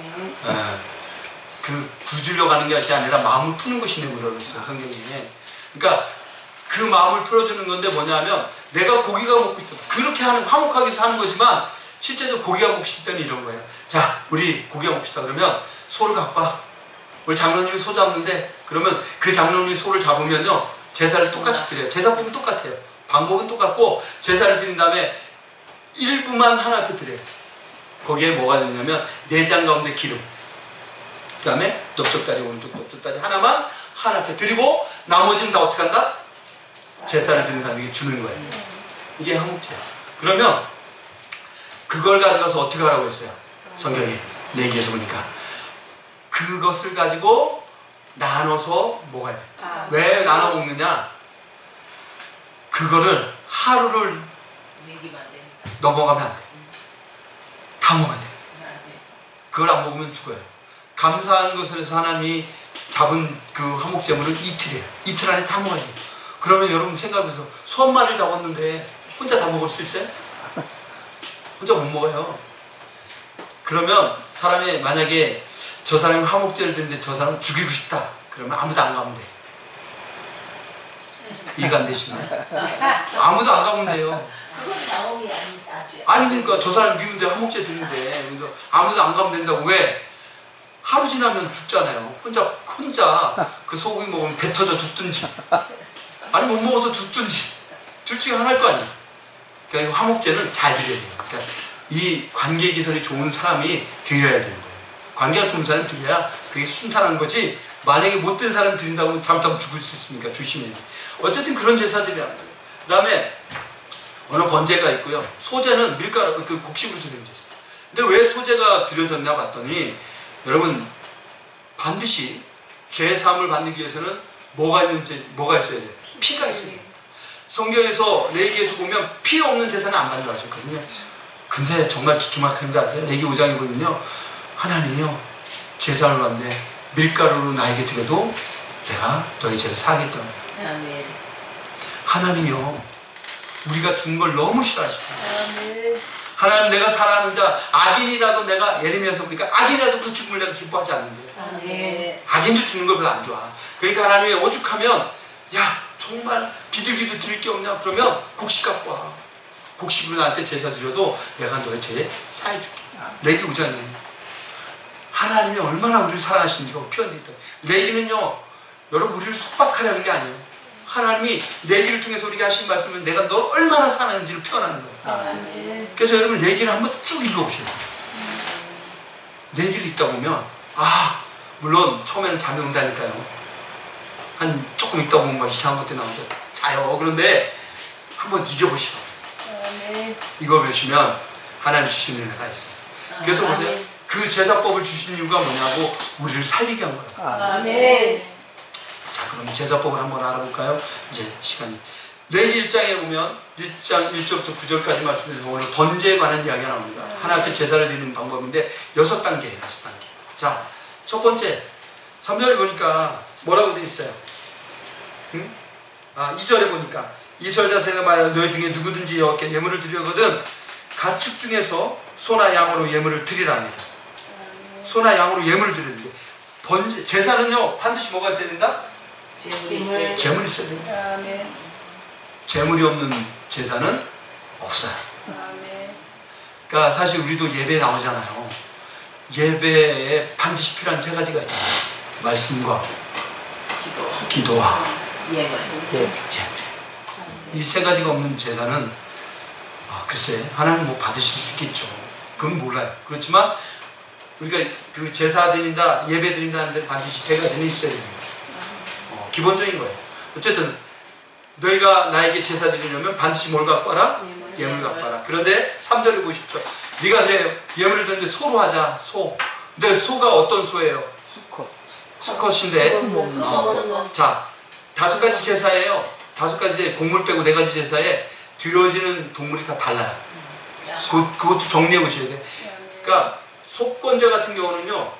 그 구주려고 하는 것이 아니라 마음을 푸는 것이 뇌물이라고 했어요, 성경에. 그러니까 그 마음을 풀어주는 건데 뭐냐면, 내가 고기가 먹고 싶다. 그렇게 하는, 화목하게 사는 거지만 실제로 고기가 먹고 싶다는 이런 거예요. 자, 우리 고기가 먹고 싶다 그러면 소를 갖고 와. 우리 장로님이 소 잡는데, 그러면 그 장로님이 소를 잡으면요, 제사를 똑같이 드려요. 제사법은 똑같아요. 방법은 똑같고, 제사를 드린 다음에 일부만 하나 앞에 드려요. 거기에 뭐가 되냐면 내장 가운데 기름, 그 다음에 넓적다리, 오른쪽 넓적다리 하나만 하나 앞에 드리고, 나머지는 다 어떻게 한다? 제사를 드린 사람에게 주는 거예요. 이게 화목제예요. 그러면 그걸 가져가서 어떻게 하라고 했어요? 성경에 내기에서 보니까 그것을 가지고 나눠서 먹어야 돼. 왜 나눠 먹느냐? 그거를 하루를 넘어가면 안 돼. 다 먹어야 돼. 그걸 안 먹으면 죽어요. 감사하는 것을 해서 하나님이 잡은 그 화목제물은 이틀이에요. 이틀 안에 다 먹어야 돼요. 그러면 여러분 생각해서 소 한 마리를 잡았는데 혼자 다 먹을 수 있어요? 혼자 못 먹어요. 그러면 사람이 만약에 저 사람이 화목제를 드는데 저 사람 죽이고 싶다. 그러면 아무도 안 가면 돼. 이해가 안 되시나요? 아무도 안 가면 돼요. 그건 마음이 아니지. 아니, 그러니까 저 사람 미운데 화목제 드는데 아무도 안 가면 된다고. 왜? 하루 지나면 죽잖아요. 혼자 그 소고기 먹으면 배 터져 죽든지, 아니 못 먹어서 죽든지, 둘 중에 하나일 거 아니에요. 그러니까 화목제는 잘 드려야 돼요. 그러니까 이 관계 개선이 좋은 사람이 드려야 되는 거예요. 관계가 좋은 사람이 드려야 그게 순탄한 거지, 만약에 못된 사람이 드린다고 하면 잘못하면 죽을 수 있으니까 조심해야 돼요. 어쨌든 그런 제사들이란 말이에요. 그 다음에 어느 번제가 있고요. 소제는 밀가루, 그 곡식으로 드리는 제사. 근데 왜 소제가 드려졌냐 봤더니, 여러분 반드시 죄 사함을 받기 위해서는 뭐가 있어야 돼요? 피가 있어야 돼요. 성경에서 레위기에서 보면 피 없는 제사는 안 받는다고 하셨거든요. 근데 정말 기막힌 게 아세요? 레위기 5장에 보면요, 하나님이요 죄 사함을 받는데 밀가루로 나에게 드려도 내가 너의 죄를 사하겠다는 거예요. 하나님이요 우리가 죽는 걸 너무 싫어하십니다. 아멘. 하나님, 내가 사랑하는 자 악인이라도, 내가 예레미야서 보니까 악인이라도 그 죽음을 내가 기뻐하지 않는데, 아멘. 악인도 죽는 걸 별로 안 좋아. 그러니까 하나님이 오죽하면 야 정말 비둘기도 드릴 게 없냐 그러면 곡식 갖고 와. 곡식으로 나한테 제사 드려도 내가 너의 죄에 쌓여줄게. 레기 우자는 하나님이 얼마나 우리를 사랑하시는지가 표현되어 있다. 레기는요, 여러분 우리를 속박하려는 게 아니에요. 하나님이 레기를 통해서 우리에게 하신 말씀은 내가 너 얼마나 사랑하는지를 표현하는 거예요. 아멘. 그래서 여러분 레기를 한번 쭉 읽어보셔요. 레기를 읽다 보면 물론 처음에는 잠이 온다니까요. 한 조금 읽다 보면 막 이상한 것들이 나오는데 자요. 그런데 한번 이겨보시오. 아멘. 이거 보시면 하나님 주신 은혜가 있어요. 그래서 보세요. 아멘. 그 제사법을 주신 이유가 뭐냐고, 우리를 살리게 한 거라고. 아멘. 자, 그럼 제사법을 한번 알아볼까요? 이제 시간이. 레위 1장에 보면 1장 1절부터 9절까지 말씀드려서 오늘 번제에 관한 이야기가 나옵니다. 하나님 앞에 제사를 드리는 방법인데 6단계예요. 6단계. 자, 첫 번째 3절에 보니까 뭐라고 되어 있어요? 2절에 보니까 이스라엘 자손에게 말하여 너희 중에 누구든지 여호와께 예물을 드리거든 가축 중에서 소나 양으로 예물을 드리라 합니다. 소나 양으로 예물을 드리는데, 번제 제사는요 반드시 뭐가 있어야 된다? 재물. 재물이 있어야 됩니다. 아멘. 재물이 없는 제사는 없어요. 아멘. 그러니까 사실 우리도 예배에 나오잖아요. 예배에 반드시 필요한 세 가지가 있잖아요. 말씀과 기도와 예물. 재물. 이 세 가지가 없는 제사는 글쎄 하나님 뭐 받으실 수 있겠죠. 그건 몰라요. 그렇지만 우리가 그 제사 드린다, 예배 드린다는 데 반드시 세 가지는 있어야 됩니다. 기본적인 거예요. 어쨌든 너희가 나에게 제사 드리려면 반드시 뭘 갖고 와라? 예물 갖고 와라. 그런데 3절에 보십시오. 네가 그래 예물을 드는데 소로 하자. 소. 근데 소가 어떤 소예요? 수컷인데 자, 5가지 제사예요. 5가지 곡물 빼고 4가지 제사에 드려지는 동물이 다 달라요. 그것도 정리해 보셔야 돼. 그러니까 속건제 같은 경우는요,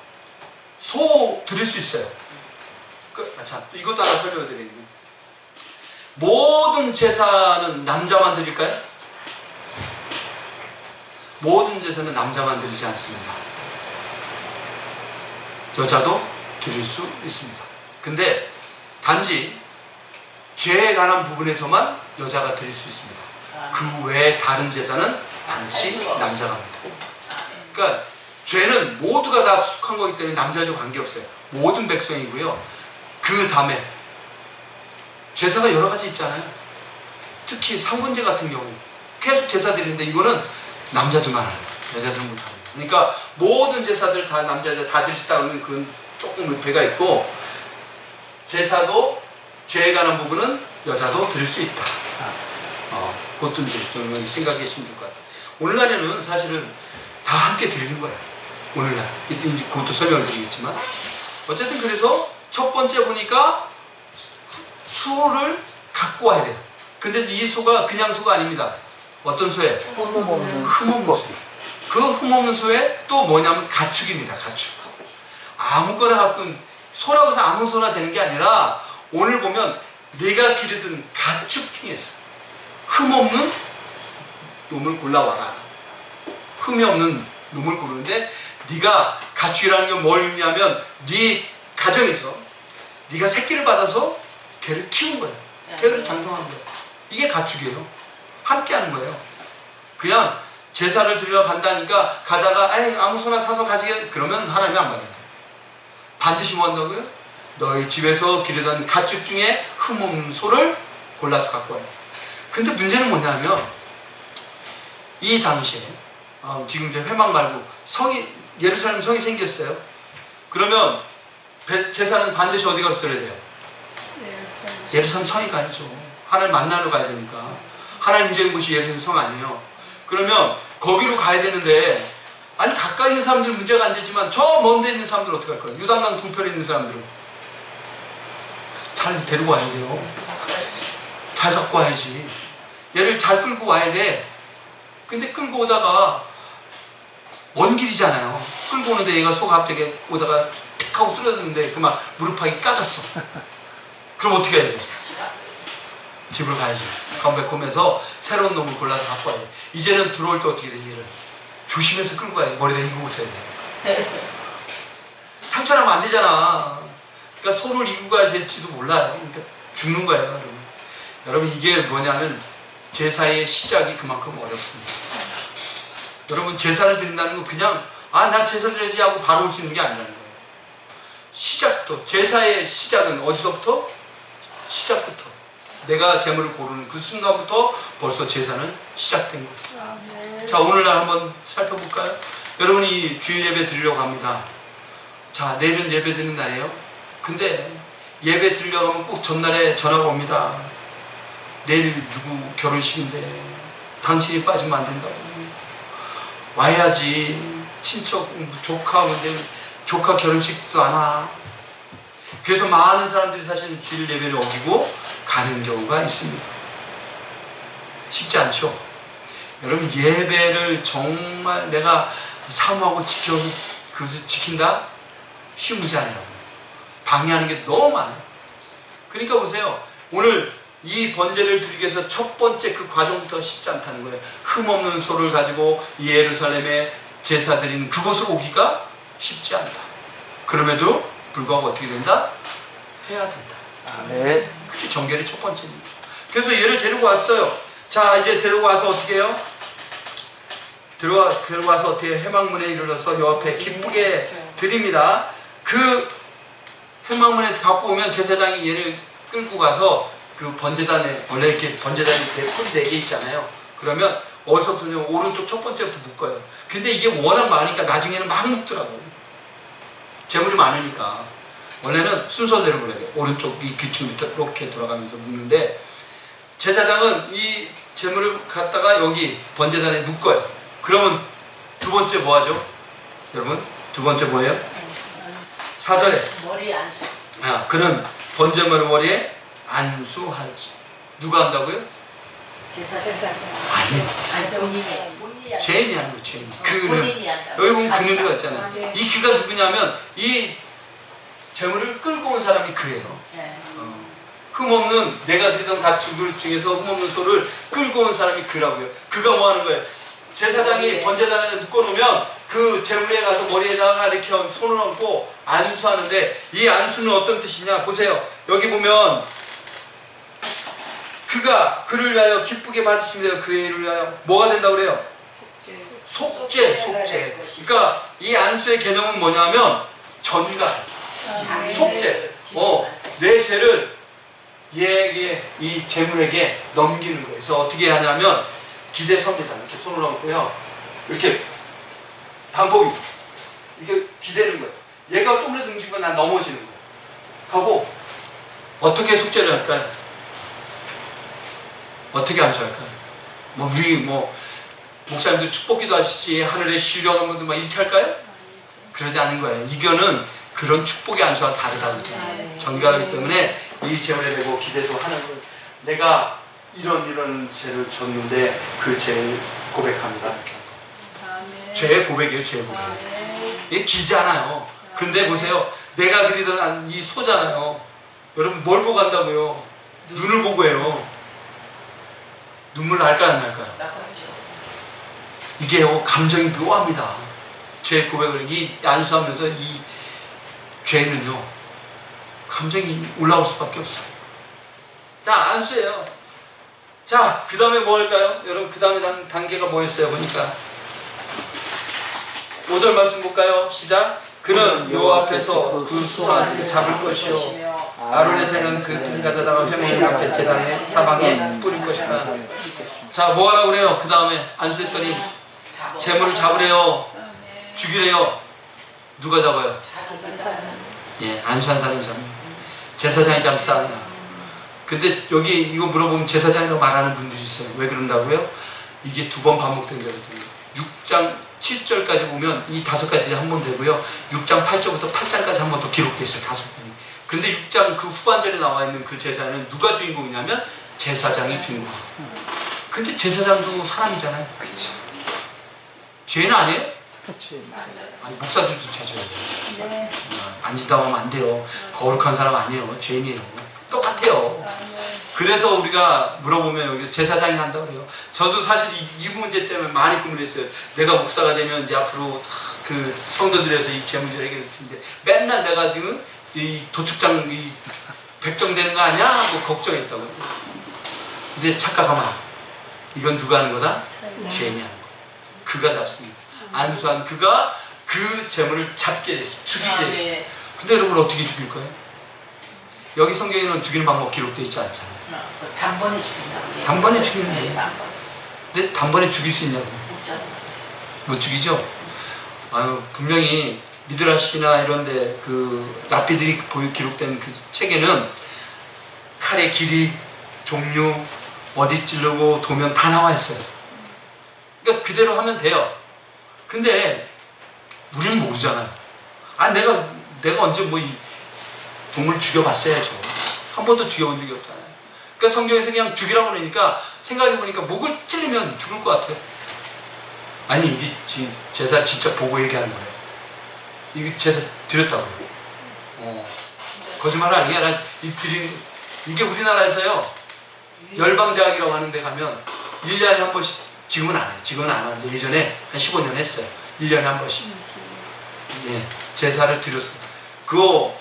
소 드릴 수 있어요. 자, 이것도 하나 설명해 드리겠습니다. 모든 제사는 남자만 드릴까요? 모든 제사는 남자만 드리지 않습니다. 여자도 드릴 수 있습니다. 근데 단지 죄에 관한 부분에서만 여자가 드릴 수 있습니다. 그 외에 다른 제사는 반드시 남자가 합니다. 그러니까 죄는 모두가 다 속한 거기 때문에 남자도 관계없어요. 모든 백성이고요. 그 다음에 제사가 여러 가지 있잖아요. 특히 상분제 같은 경우 계속 제사 드리는데 이거는 남자들만 하는 거예요. 여자들은 못하는 거예요. 그러니까 모든 제사들 다 남자들 다 드릴 수 있다는 그런 조금 의패가 있고, 제사도 죄에 관한 부분은 여자도 드릴 수 있다. 그것도 이제 좀 생각해 주시면 될 것 같아요. 오늘날에는 사실은 다 함께 드리는 거예요. 오늘날. 이제 그것도 설명을 드리겠지만. 어쨌든 그래서 첫 번째 보니까 수를 갖고 와야 돼요. 근데 이 소가 그냥 소가 아닙니다. 어떤 소예요? 흠없는 소. 그 흠없는 소에 또 뭐냐면 가축입니다. 가축. 아무거나 갖고 소라고 해서 아무 소나 되는 게 아니라 오늘 보면 네가 기르던 가축 중에서 흠없는 놈을 골라와라. 흠이 없는 놈을 고르는데, 네가 가축이라는 게 뭘 의미하면 네 가정에서 네가 새끼를 받아서 걔를 키운 거예요. 걔를 장성한 거예요. 이게 가축이에요. 함께 하는 거예요. 그냥 제사를 드리러 간다니까 가다가 에이 아무 소나 사서 가시게 그러면 하나님이 안 받는다. 반드시 뭐 한다고요? 너희 집에서 기르던 가축 중에 흠없는 소를 골라서 갖고 와야 돼. 근데 문제는 뭐냐면 이 당시에 지금 이제 회막 말고 예루살렘 성이 생겼어요. 그러면 제사는 반드시 어디 가서 드려야 돼요? 예루살렘 성에 가야죠. 하나님 만나러 가야 되니까. 하나님 인정인 곳이 예루살렘 성 아니에요. 그러면 거기로 가야 되는데, 아니 가까이 있는 사람들은 문제가 안 되지만 저 먼 데 있는 사람들은 어떻게 할 거예요? 유단강 동편에 있는 사람들은 잘 데리고 와야 돼요. 잘 갖고 와야지. 얘를 잘 끌고 와야 돼. 근데 끌고 오다가 먼 길이잖아요. 끌고 오는데 얘가 소가 갑자기 오다가 픽 하고 쓰러졌는데 그만 무릎팍이 까졌어. 그럼 어떻게 해야 돼? 집으로 가야지. 컴백홈에서 새로운 놈을 골라서 갖고 와야 돼. 이제는 들어올 때 어떻게 돼? 얘를 조심해서 끌고 가야 돼. 머리다 이고 있어야 돼. 상처나면 안 되잖아. 그러니까 손을 이고 가야 될지도 몰라요. 그러니까 죽는 거예요, 여러분. 여러분, 이게 뭐냐면 제사의 시작이 그만큼 어렵습니다. 여러분, 제사를 드린다는 건 그냥 나 제사 드려야지 하고 바로 올 수 있는 게 아니라는 거예요. 시작부터, 제사의 시작은 어디서부터? 시작부터. 내가 제물을 고르는 그 순간부터 벌써 제사는 시작된 거예요. 자, 오늘날 한번 살펴볼까요? 여러분이 주일 예배 드리려고 합니다. 자, 내일은 예배 드리는 날이에요. 근데 예배 드리려고 하면 꼭 전날에 전화가 옵니다. 내일 누구 결혼식인데 당신이 빠지면 안 된다고. 와야지. 친척, 조카, 근데 조카 결혼식도 안 와. 그래서 많은 사람들이 사실 주일 예배를 어기고 가는 경우가 있습니다. 쉽지 않죠? 여러분, 예배를 정말 내가 사모하고 지켜서 그것을 지킨다? 쉬운 문제 아니라고요. 방해하는 게 너무 많아요. 그러니까 보세요. 오늘 이 번제를 드리기 위해서 첫 번째 그 과정부터가 쉽지 않다는 거예요. 흠없는 소를 가지고 예루살렘에 제사 드리는 그곳을 오기가 쉽지 않다. 그럼에도 불구하고 어떻게 된다? 해야 된다. 아멘. 그게 정결의 첫 번째입니다. 그래서 얘를 데리고 왔어요. 자, 이제 데리고 와서 어떻게 해요? 데리고 와서 어떻게 해망문에 이르러서 요 앞에 기쁘게 드립니다. 그 해망문에 갖고 오면 제사장이 얘를 끌고 가서 그 번제단에, 원래 이렇게 번제단이 폴이 4개 있잖아요. 그러면 어디서부터 냐면 오른쪽 첫 번째부터 묶어요. 근데 이게 워낙 많으니까 나중에는 막 묶더라고요. 재물이 많으니까. 원래는 순서대로 그래야 돼요. 오른쪽 이 귀축 밑에 이렇게 돌아가면서 묶는데, 제사장은 이 재물을 갖다가 여기 번제단에 묶어요. 그러면 두 번째 뭐 하죠? 여러분, 두 번째 뭐예요? 4절에 머리 안수. 그는 번제물 머리에 안수할지. 누가 한다고요? 제사장. 아니요. 본인이 죄인이 하는 거예요. 죄인. 그는. 본인이 한다고. 여기 보면 그는가 있잖아요. 네. 이 그가 누구냐면 이 재물을 끌고 온 사람이 그예요. 흠없는, 내가 드리던 가축을 중에서 흠없는 소를 끌고 온 사람이 그라고요. 그가 뭐 하는 거예요? 제사장이 번제단에 묶어놓으면 그 재물에 가서 머리에다가 이렇게 손을 얹고 안수하는데, 이 안수는 어떤 뜻이냐? 보세요. 여기 보면 그가 그를 위하여 기쁘게 받으시면 돼요. 그의 일을 위하여 뭐가 된다고 그래요? 속죄. 그러니까 이 안수의 개념은 뭐냐면 전가, 속죄. 내 죄를 얘에게, 이 재물에게 넘기는 거예요. 그래서 어떻게 하냐면 기대섭니다. 이렇게 손을 얹고요. 이렇게 방법이 이렇게 기대는 거예요. 얘가 좀이라도 움직이면 난 넘어지는 거예요. 하고 어떻게 속죄를 할까요? 어떻게 안수할까요? 우리 목사님들 축복기도 하시지 하늘에 신령한 분들 막 이렇게 할까요? 그러지 않은 거예요. 이거는 그런 축복의 안수와 다르다고 했잖아요. 전가하기 때문에 이 재물에 대고 기대서 하는 걸, 내가 이런 죄를 졌는데 그 죄를 고백합니다. 이렇게. 죄의 고백이에요. 죄의 고백. 이게 기지 않아요. 근데 보세요. 내가 드리던 이 소잖아요. 여러분 뭘 보고 한다고요? 눈을 보고 해요. 눈물 날까요? 안 날까요? 이게요, 감정이 묘합니다. 죄의 고백을 안수하면서 이 죄는요, 감정이 올라올 수밖에 없어요. 자, 안수예요. 자, 그 다음에 뭐 할까요? 여러분, 그 다음에 단계가 뭐였어요? 보니까 5절 말씀 볼까요? 시작. 그는 요 앞에서 그 수상한테 잡을 것이요, 아론의 자녀는 그 등 가져다가 회막문 앞에 제단의 사방에 뿌릴 것이다. 자, 뭐 하라고 그래요? 그 다음에 안수했더니 재물을 잡으래요. 죽이래요. 누가 잡아요? 예, 안수한 사람이 잡니다. 제사장이 잡사하냐. 근데 여기 이거 물어보면 제사장이라고 말하는 분들이 있어요. 왜 그런다고요? 이게 2번 반복된다거든요. 6장 7절까지 보면 이 5가지 한 번 되고요. 6장 8절부터 8장까지 한 번 더 기록되어 있어요. 5번이. 근데 6장 그 후반절에 나와 있는 그 제사는 누가 주인공이냐면 제사장이 주인공. 근데 제사장도 사람이잖아요. 그렇죠. 죄는 아니에요? 그렇지. 아니, 목사들도 죄져요. 안 진다고 하면 안 돼요. 거룩한 사람 아니에요. 죄인이에요. 똑같아요. 그래서 우리가 물어보면 여기 제사장이 한다고 그래요. 저도 사실 이 문제 때문에 많이 고민을 했어요. 내가 목사가 되면 이제 앞으로 그 성도들에서 이 재문제를 해결할 텐데 맨날 내가 지금 이 도축장 이 백정되는 거 아니야? 하고 걱정했다고. 근데 착각하면 이건 누가 하는 거다? 죄인이 하는 거. 그가 잡습니다. 안수한 그가 그 재물을 잡게 됐어요. 죽이게 됐어요. 근데 여러분 어떻게 죽일 거예요? 여기 성경에는 죽이는 방법 기록되어 있지 않잖아요. 단번에 죽인다고. 단번에 죽이는 거예요. 단번. 근데 단번에 죽일 수 있냐고요? 못 잡아지. 못 죽이죠? 아유, 분명히 미드라시나 이런데 그 랍비들이 기록된 그 책에는 칼의 길이, 종류, 어디 찌르고 도면 다 나와 있어요. 그러니까 그대로 하면 돼요. 근데 우리는 모르잖아요. 아, 내가 언제 뭐 이 동물 죽여봤어야죠. 한 번도 죽여본 적이 없잖아요. 그러니까 성경에서 그냥 죽이라고 그러니까 생각해보니까 목을 찔리면 죽을 것 같아요. 아니, 이게 지금 제사 진짜 보고 얘기하는 거예요. 이게 제사 드렸다고요. 거짓말 아니야. 이게 우리나라에서요, 열방대학이라고 하는 데 가면 1년에 한 번씩, 지금은 안 해요. 지금은 안 하는데 예전에 한 15년 했어요. 1년에 한 번씩. 예, 제사를 드렸어요. 그거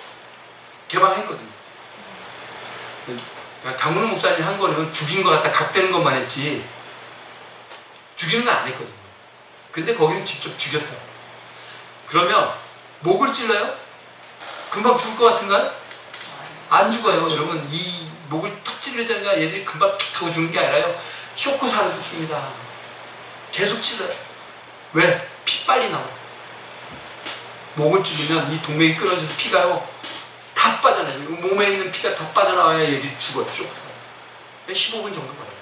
개방했거든요. 강문호 목사님이 한 거는 죽인 것 같다 각되는 것만 했지 죽이는 건 안 했거든요. 근데 거기는 직접 죽였다. 그러면 목을 찔러요? 금방 죽을 것 같은가요? 안 죽어요. 여러분, 이 목을 탁 찔르자니까 얘들이 금방 픽 하고 죽는 게 아니라요, 쇼크사로 죽습니다. 계속 찔러요. 왜? 피 빨리 나와요. 목을 찔리면 이 동맥이 끊어져서 피가요 다 빠져나요. 몸에 있는 피가 다 빠져나와야 얘들이 죽어요. 쇼크사. 15분 정도 걸려요.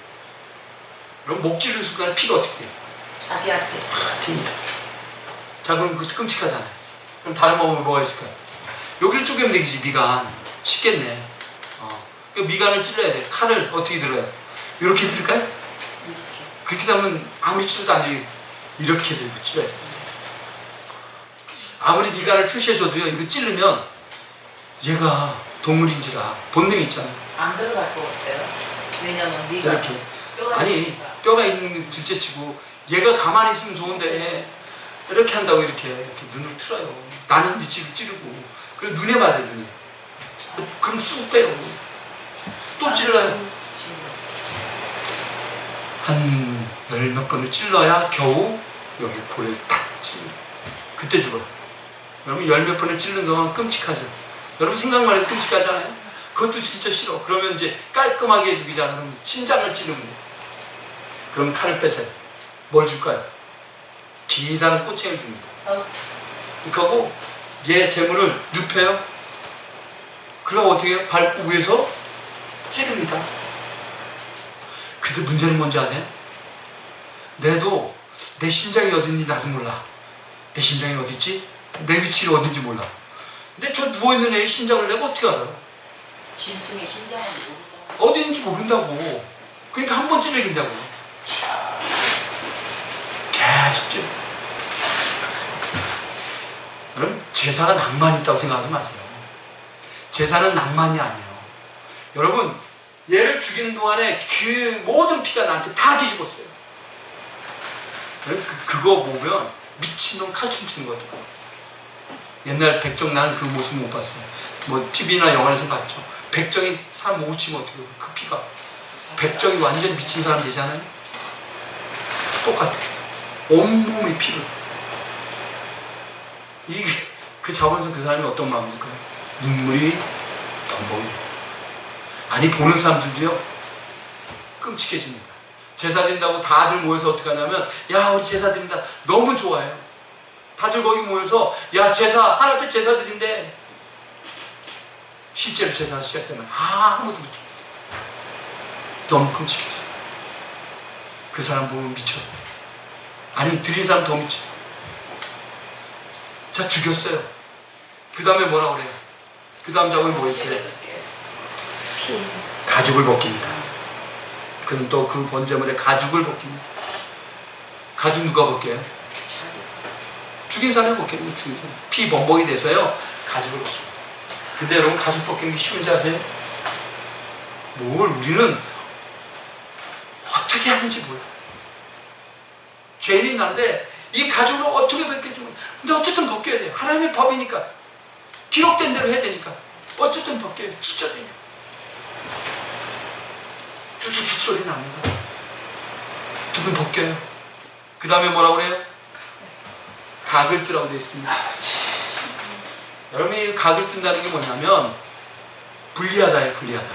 그럼 목 찔리는 순간에 피가 어떻게 돼요? 자기한테. 찝니다. 자, 그럼 그것도 끔찍하잖아요. 그럼 다른 방법은 뭐가 있을까요? 여기를 쪼개면 되겠지. 미간. 쉽겠네. 그 미간을 찔러야 돼. 칼을 어떻게 들어요? 이렇게 들을까요? 이렇게. 그렇게 되면 아무리 찔러도 안 되게 이렇게 들고 찔러야 돼. 아무리 미간을 표시해줘도요, 이거 찔르면 얘가 동물인지라 본능이 있잖아요. 안 들어갈 것 같아요. 왜냐면 네가 이렇게. 뼈가 아니, 있으니까. 뼈가 있는 건 둘째치고 얘가 가만히 있으면 좋은데 이렇게 한다고 이렇게 눈을 틀어요. 나는 위치를 찌르고 그리고 눈에 맞아요. 눈에. 그럼 쑥 빼요. 또 찔러요. 한 열 몇 번을 찔러야 겨우 여기 고리를 탁 찔러요. 그때 죽어요. 여러분, 열 몇 번을 찔른 동안 끔찍하죠. 여러분, 생각만 해도 끔찍하잖아요. 그것도 진짜 싫어. 그러면 이제 깔끔하게 죽이자. 그러면 심장을 찌르면 돼요. 그럼 칼을 빼세요. 뭘 줄까요? 기다란 꼬챙이를 줍니다. 그러고 얘 재물을 눕혀요. 그러고 어떻게 해요? 발 위에서 찌릅니다. 근데 문제는 뭔지 아세요? 내도 내 심장이 어딘지 나도 몰라. 내 심장이 어딨지? 내 위치를 어딘지 몰라. 근데 저 누워있는 애의 심장을 내가 어떻게 알아요? 짐승의 심장은 모르잖아. 어디 있는지 모른다고. 그러니까 한 번 찔러준다고. 계속 찔러. 여러분, 제사가 낭만이 있다고 생각하지 마세요. 제사는 낭만이 아니에요. 여러분, 얘를 죽이는 동안에 그 모든 피가 나한테 다 뒤집었어요. 그거 보면 미친놈 칼춤 추는 것 같아요. 옛날 백정 난 그 모습 못 봤어요. 뭐 TV나 영화에서 봤죠. 백정이 사람 못 치면 어떻게 해요? 그 피가. 백정이 완전히 미친 사람 되잖아요. 똑같아. 온몸이 피를. 그 잡으면서 그 사람이 어떤 마음일까요? 눈물이 벙벙이. 아니, 보는 사람들도요, 끔찍해집니다. 제사 드린다고 다들 모여서 어떻게 하냐면, 야, 우리 제사 드린다. 너무 좋아해요. 다들 거기 모여서, 야, 제사, 하나님 제사 드린대. 실제로 제사 시작되면 아무도 묻지 못해. 너무 끔찍해서. 그 사람 보면 미쳐. 아니, 드린 사람 더 미쳐. 자, 죽였어요. 그 다음에 뭐라 그래요? 그 다음 작업이 뭐였어요? 가죽을 벗깁니다. 그는 또 그 번제물에 가죽을 벗깁니다. 가죽 누가 벗겨요? 죽인 사람이 벗겨요. 죽인 사람. 피 범벅이 돼서요, 가죽을 벗깁니다. 근데 여러분, 가죽 벗기는 게 쉬운지 아세요? 뭘 우리는 어떻게 하는지 몰라. 죄인인 난데 이 가죽을 어떻게 벗겨주면, 근데 어쨌든 벗겨야 돼. 하나님의 법이니까, 기록된 대로 해야 되니까 어쨌든 벗겨야 돼. 진짜 되니까 쭈쭈쭈 소리 납니다. 두분 벗겨요. 그 다음에 뭐라고 그래요? 각을 뜨라고 되어 있습니다. 여러분이 각을 뜬다는 게 뭐냐면 분리하다예요. 분리하다.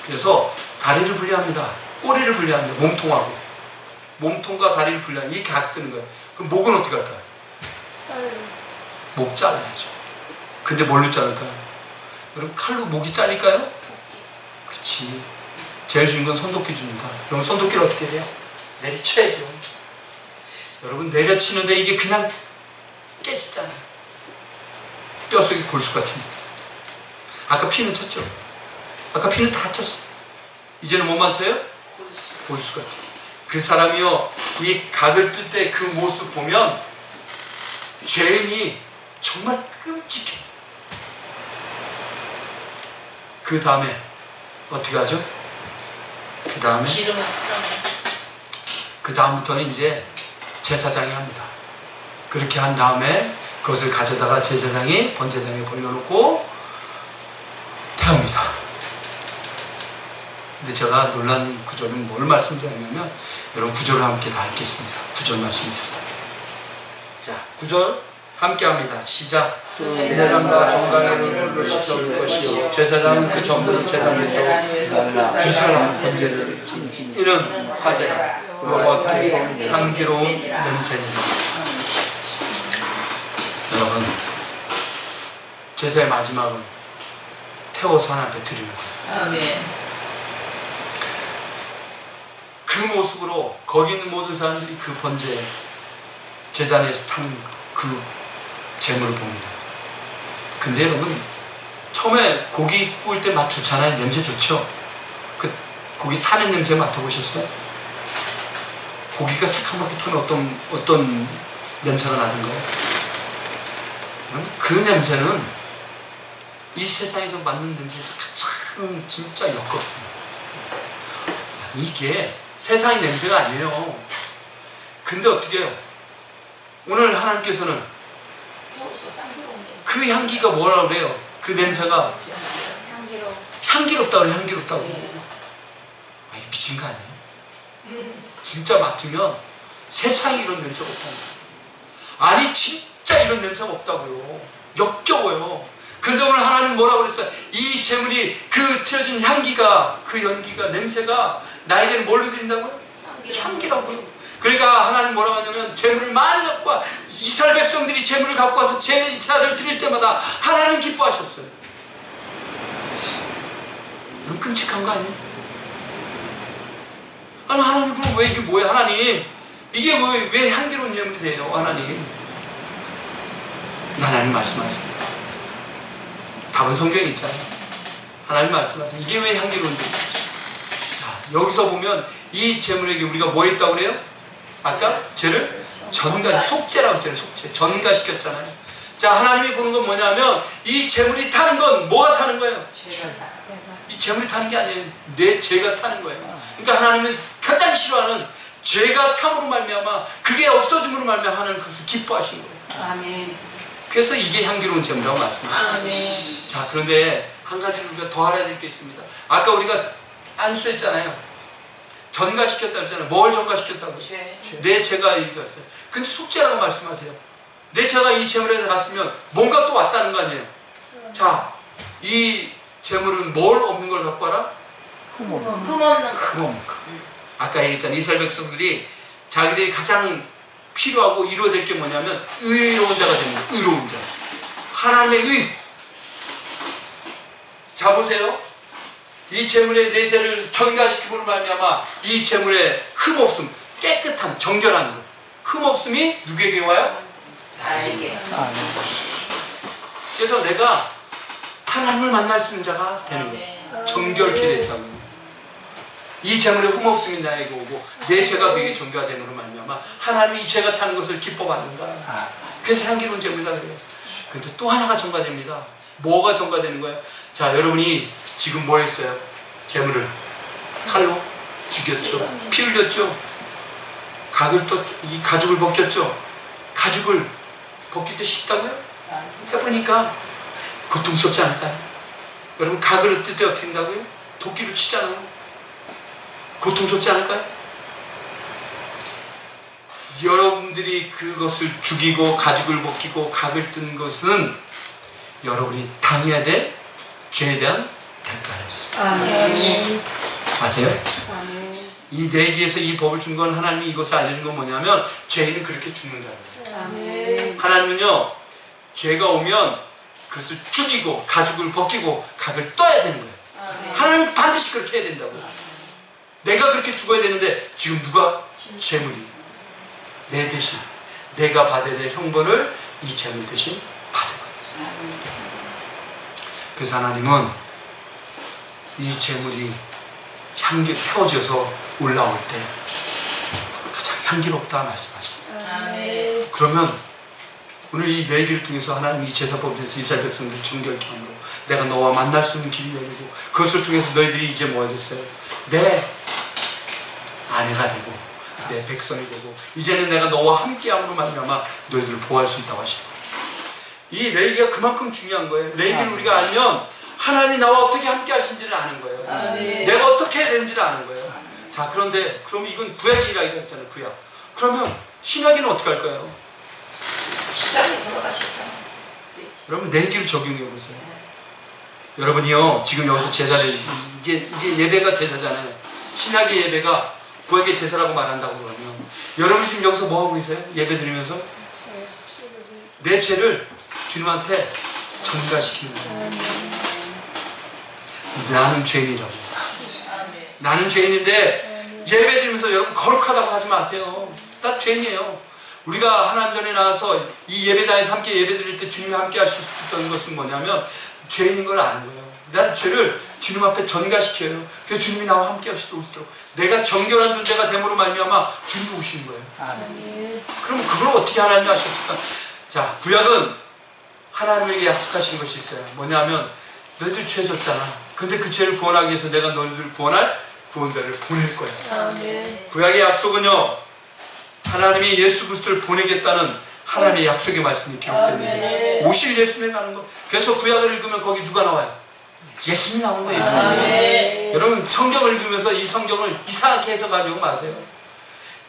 그래서 다리를 분리합니다. 꼬리를 분리합니다. 몸통하고 몸통과 다리를 분리하는 이 각 뜨는 거예요. 그럼 목은 어떻게 할까요? 목 잘라야죠. 근데 뭘로 자를까요? 여러분 칼로 목이 잘릴까요? 그치. 제일 중요한 건 손도끼 줍니다. 그럼 손도끼를 어떻게 해요? 내리쳐야죠. 여러분 내려치는데 이게 그냥 깨지잖아요. 뼛속에 골수 같은데. 아까 피는 텄죠? 아까 피는 다 텄어. 이제는 뭐만 터요? 골수 같아요. 그 사람이요, 이 각을 뜰 때 그 모습 보면 죄인이 정말 끔찍해. 그 다음에 어떻게 하죠? 그 다음에 그 다음부터는 이제 제사장이 합니다. 그렇게 한 다음에 그것을 가져다가 제사장이 번제단에 벌려놓고 태웁니다. 근데 제가 놀란 구절은 뭘 말씀드렸냐면, 여러분 구절을 함께 다 읽겠습니다. 구절 말씀입니다. 자, 구절 함께 합니다. 시작. 제사장과 정당을 물로 씻어올 것이요, 제사장은 그 전부 제단에서 두 사람 번제를 드리니 이는 화제라 여호와께 향기로운 냄새니라. 여러분, 제사의 마지막은 태워서 하나님 앞에 드리는 거예요. 아멘. 그 모습으로 거기 있는 모든 사람들이 그 번제 제단에서 타는 그 재물을 봅니다. 근데 여러분, 처음에 고기 구울 때 맛 좋잖아요. 냄새 좋죠? 그 고기 타는 냄새 맡아보셨어요? 고기가 새카맣게 타면 어떤 냄새가 나던가요? 그 냄새는 이 세상에서 맡는 냄새에서 가장 진짜 역겹습니다. 이게 세상의 냄새가 아니에요. 근데 어떻게 해요? 오늘 하나님께서는 그 향기가 뭐라고 그래요? 그 냄새가 향기롭다고 그래요. 향기롭다고. 아, 이 미친 거 아니에요? 진짜 맡으면 세상에 이런 냄새가 없다고. 아니 진짜 이런 냄새가 없다고요. 역겨워요. 근데 오늘 하나님 뭐라고 그랬어요? 이 재물이 그 튀어진 향기가, 그 연기가, 냄새가 나에게는 뭘로 드린다고요? 향기라고요. 그러니까 하나님 뭐라고 하냐면, 재물을 많이 갖고 와, 이스라엘 백성들이 재물을 갖고 와서 제사를 드릴 때마다 하나님 기뻐하셨어요. 이건 끔찍한 거 아니에요? 아니 하나님, 그럼 왜 이게 뭐예요? 하나님 이게 왜 향기로운 예물이 돼요? 하나님 말씀하세요. 답은 성경에 있잖아요. 하나님 말씀하세요. 이게 왜 향기로운지. 자, 여기서 보면 이 재물에게 우리가 뭐 했다고 그래요? 아까 죄를 속죄라고 했잖아요. 속죄. 전가시켰잖아요. 자, 하나님이 보는 건 뭐냐면, 이 재물이 타는 건 뭐가 타는 거예요? 이 재물이 타는 게 아니에요. 내 죄가 타는 거예요. 그러니까 하나님은 가장 싫어하는 죄가 탐으로 말미암아, 그게 없어짐으로 말미암아 하는 것을 기뻐하시는 거예요. 아멘. 그래서 이게 향기로운 재물이라고 말씀하셨어요. 아멘. 자, 그런데 한 가지를 우리가 더 알아야 될 게 있습니다. 아까 우리가 안수했잖아요. 전가시켰다고 했잖아요. 뭘 전가시켰다고? 내 죄가 이겼어요. 근데 속죄라고 말씀하세요. 내 죄가 이 재물에 갔으면 뭔가 또 왔다는 거 아니에요. 자, 이 재물은 뭘 없는 걸 갖고 와라? 흠없는 거. 아까 얘기했잖아요. 이스라엘 백성들이 자기들이 가장 필요하고 이루어야 될 게 뭐냐면 의로운 자가 됩니다. 의로운 자. 하나님의 의. 자, 보세요. 이 재물의 내세를 전가시키므로 말미암아 이 재물의 흠없음, 깨끗한, 정결한 것. 흠없음이 누구에게 와요? 나에게. 그래서 내가 하나님을 만날 수 있는 자가 되는 거예요. 정결케 됐다고요. 이 재물의 흠없음이 나에게 오고 내 죄가 그에게 정결됨으로 말미암아 하나님이 이 죄가 타는 것을 기뻐받는다. 그래서 향기로운 재물이다 그래요. 근데 또 하나가 전가됩니다. 뭐가 전가되는 거예요? 자, 여러분이 지금 뭐 했어요? 재물을 칼로 죽였죠. 피 흘렸죠. 이 가죽을 벗겼죠. 가죽을 벗길 때 쉽다고요? 해보니까 고통스럽지 않을까요? 여러분 가글을 뜰 때 어떻게 된다고요? 도끼로 치잖아요. 고통스럽지 않을까요? 여러분들이 그것을 죽이고 가죽을 벗기고 각을 뜬 것은 여러분이 당해야 될 죄에 대한 대가였습니다. 아멘. 맞아요? 아멘. 이 내기에서 이 법을 준 건 하나님이 이것을 알려준 건 뭐냐면 죄인은 그렇게 죽는다는 거예요. 아멘. 하나님은요 죄가 오면 그것을 죽이고 가죽을 벗기고 각을 떠야 되는 거예요. 하나님은 반드시 그렇게 해야 된다고요. 내가 그렇게 죽어야 되는데 지금 누가 재물이 내 대신 내가 받아야 될 형벌을 이 재물 대신 받은 거예요. 그래서 하나님은 이 재물이 태워져서 올라올 때 가장 향기롭다 말씀하십니다. 아멘. 그러면 오늘 이 내기를 통해서 하나님 이 제사법을 통해서 이스라엘 백성들을 정결케 함으로 내가 너와 만날 수 있는 길이 열리고 그것을 통해서 너희들이 이제 뭐가 됐어요? 내 아내가 되고 내 백성이 되고 이제는 내가 너와 함께함으로 말미암아 너희들을 보호할 수 있다고 하시고 이 레위기가 그만큼 중요한 거예요. 레위기를 우리가 알면 하나님이 나와 어떻게 함께 하신지를 아는 거예요. 아멘. 내가 어떻게 해야 되는지를 아는 거예요. 자 그런데 그럼 이건 구약이라 했잖아요. 구약. 그러면 신약에는 어떻게 할까요? 시작에 돌아가셨잖아. 여러분 레위기를 적용해 보세요. 여러분이요 지금 여기서 제사를 이게 예배가 제사잖아요. 신약의 예배가 구약의 제사라고 말한다고 그러면 여러분 지금 여기서 뭐 하고 계세요? 예배 드리면서 내 죄를 주님한테 전가시키는 거예요. 나는 죄인이라고. 나는 죄인인데 예배 드리면서 여러분 거룩하다고 하지 마세요. 나 죄인이에요. 우리가 하나님 전에 나와서 이 예배당에서 함께 예배 드릴 때 주님이 함께 하실 수 있다는 것은 뭐냐면 죄인인 걸 아는 거예요. 나는 죄를 주님 앞에 전가시켜요. 그래서 주님이 나와 함께 하시도록 내가 정결한 존재가 됨으로 말미암아 주님이 오시는 거예요. 아멘. 그럼 그걸 어떻게 하나님이 하셨을까? 자, 구약은 하나님에게 약속하신 것이 있어요. 뭐냐면 너희들 죄 졌잖아. 근데 그 죄를 구원하기 위해서 내가 너희들을 구원할 구원자를 보낼 거야. 아멘. 구약의 약속은요 하나님이 예수 그리스도를 보내겠다는 하나님의 약속의 말씀이 기록됩니다. 오실 예수님에 가는 거. 그래서 구약을 읽으면 거기 누가 나와요? 예수님이 나오는 거예요. 예수님. 아멘. 여러분 성경을 읽으면서 이 성경을 이상하게 해석하려고 마세요.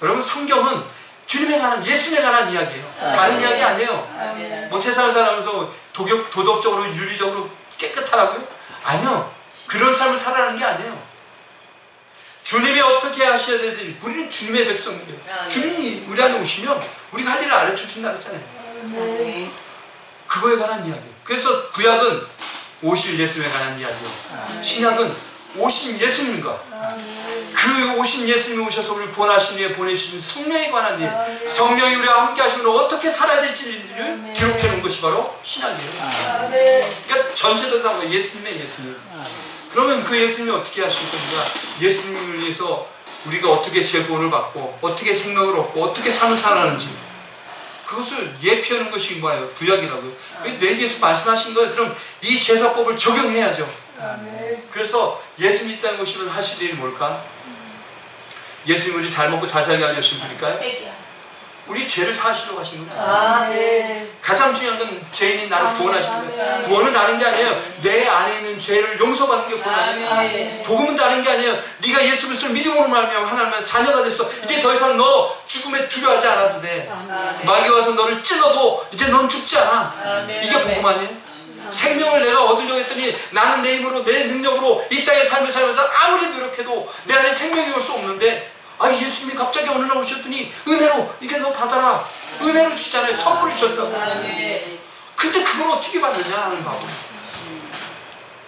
여러분 성경은 주님에 관한 예수님에 관한 이야기예요. 다른 이야기 아니에요. 아멘. 뭐 세상을 살아가면서 도덕적으로 윤리적으로 깨끗하라고요? 아니요. 그런 삶을 살아가는 게 아니에요. 주님이 어떻게 하셔야 되는지 우리는 주님의 백성이에요. 주님이 우리 안에 오시면 우리가 할 일을 알려줘 준다 그랬잖아요. 아멘. 그거에 관한 이야기예요. 그래서 구약은 오실 예수님에 관한 이야기예요. 신약은 오신 예수님과 그 오신 예수님이 오셔서 우리를 구원하신 후에 보내주신 성령에 관한 일, 성령이 우리와 함께 하시면 어떻게 살아야 될지를 기록해 놓은 것이 바로 신약이에요. 그러니까 전체적으로 다 예수님의 예수님. 그러면 그 예수님이 어떻게 하실 건가? 예수님을 위해서 우리가 어떻게 재구원을 받고 어떻게 생명을 얻고 어떻게 삶을 살아가는지 그것을 예표하는 것이 뭐예요? 구약이라고요. 내게서 말씀하신 거예요. 그럼 이 제사법을 적용해야죠. 그래서 예수님이 있다는 것이 하실 일이 뭘까? 예수님 우리 잘 먹고 잘 살게 하려신 분일까요? 우리 죄를 사하시려고 하신 거예요. 아멘. 가장 중요한 건 죄인이 나를 구원하시는 거예요. 구원은 다른 게 아니에요. 내 안에 있는 죄를 용서받는 게 구원 아니에요. 복음은 다른 게 아니에요. 네가 예수 그리스도를 믿음으로 말미암아 하나님의 자녀가 됐어. 이제 더 이상 너 죽음에 두려워하지 않아도 돼. 마귀 와서 너를 찔러도 이제 넌 죽지 않아. 이게 복음 아니에요? 생명을 내가 얻으려고 했더니 나는 내 힘으로 내 능력으로 이 땅의 삶을 살면서 아무리 노력해도 내 안에 생명이 올 수 없는데 예수님이 갑자기 어느 날 오셨더니 은혜로 이게 너 받아라. 은혜로 주시잖아요. 선물을 주셨다고. 근데 그걸 어떻게 받느냐 하는 바보.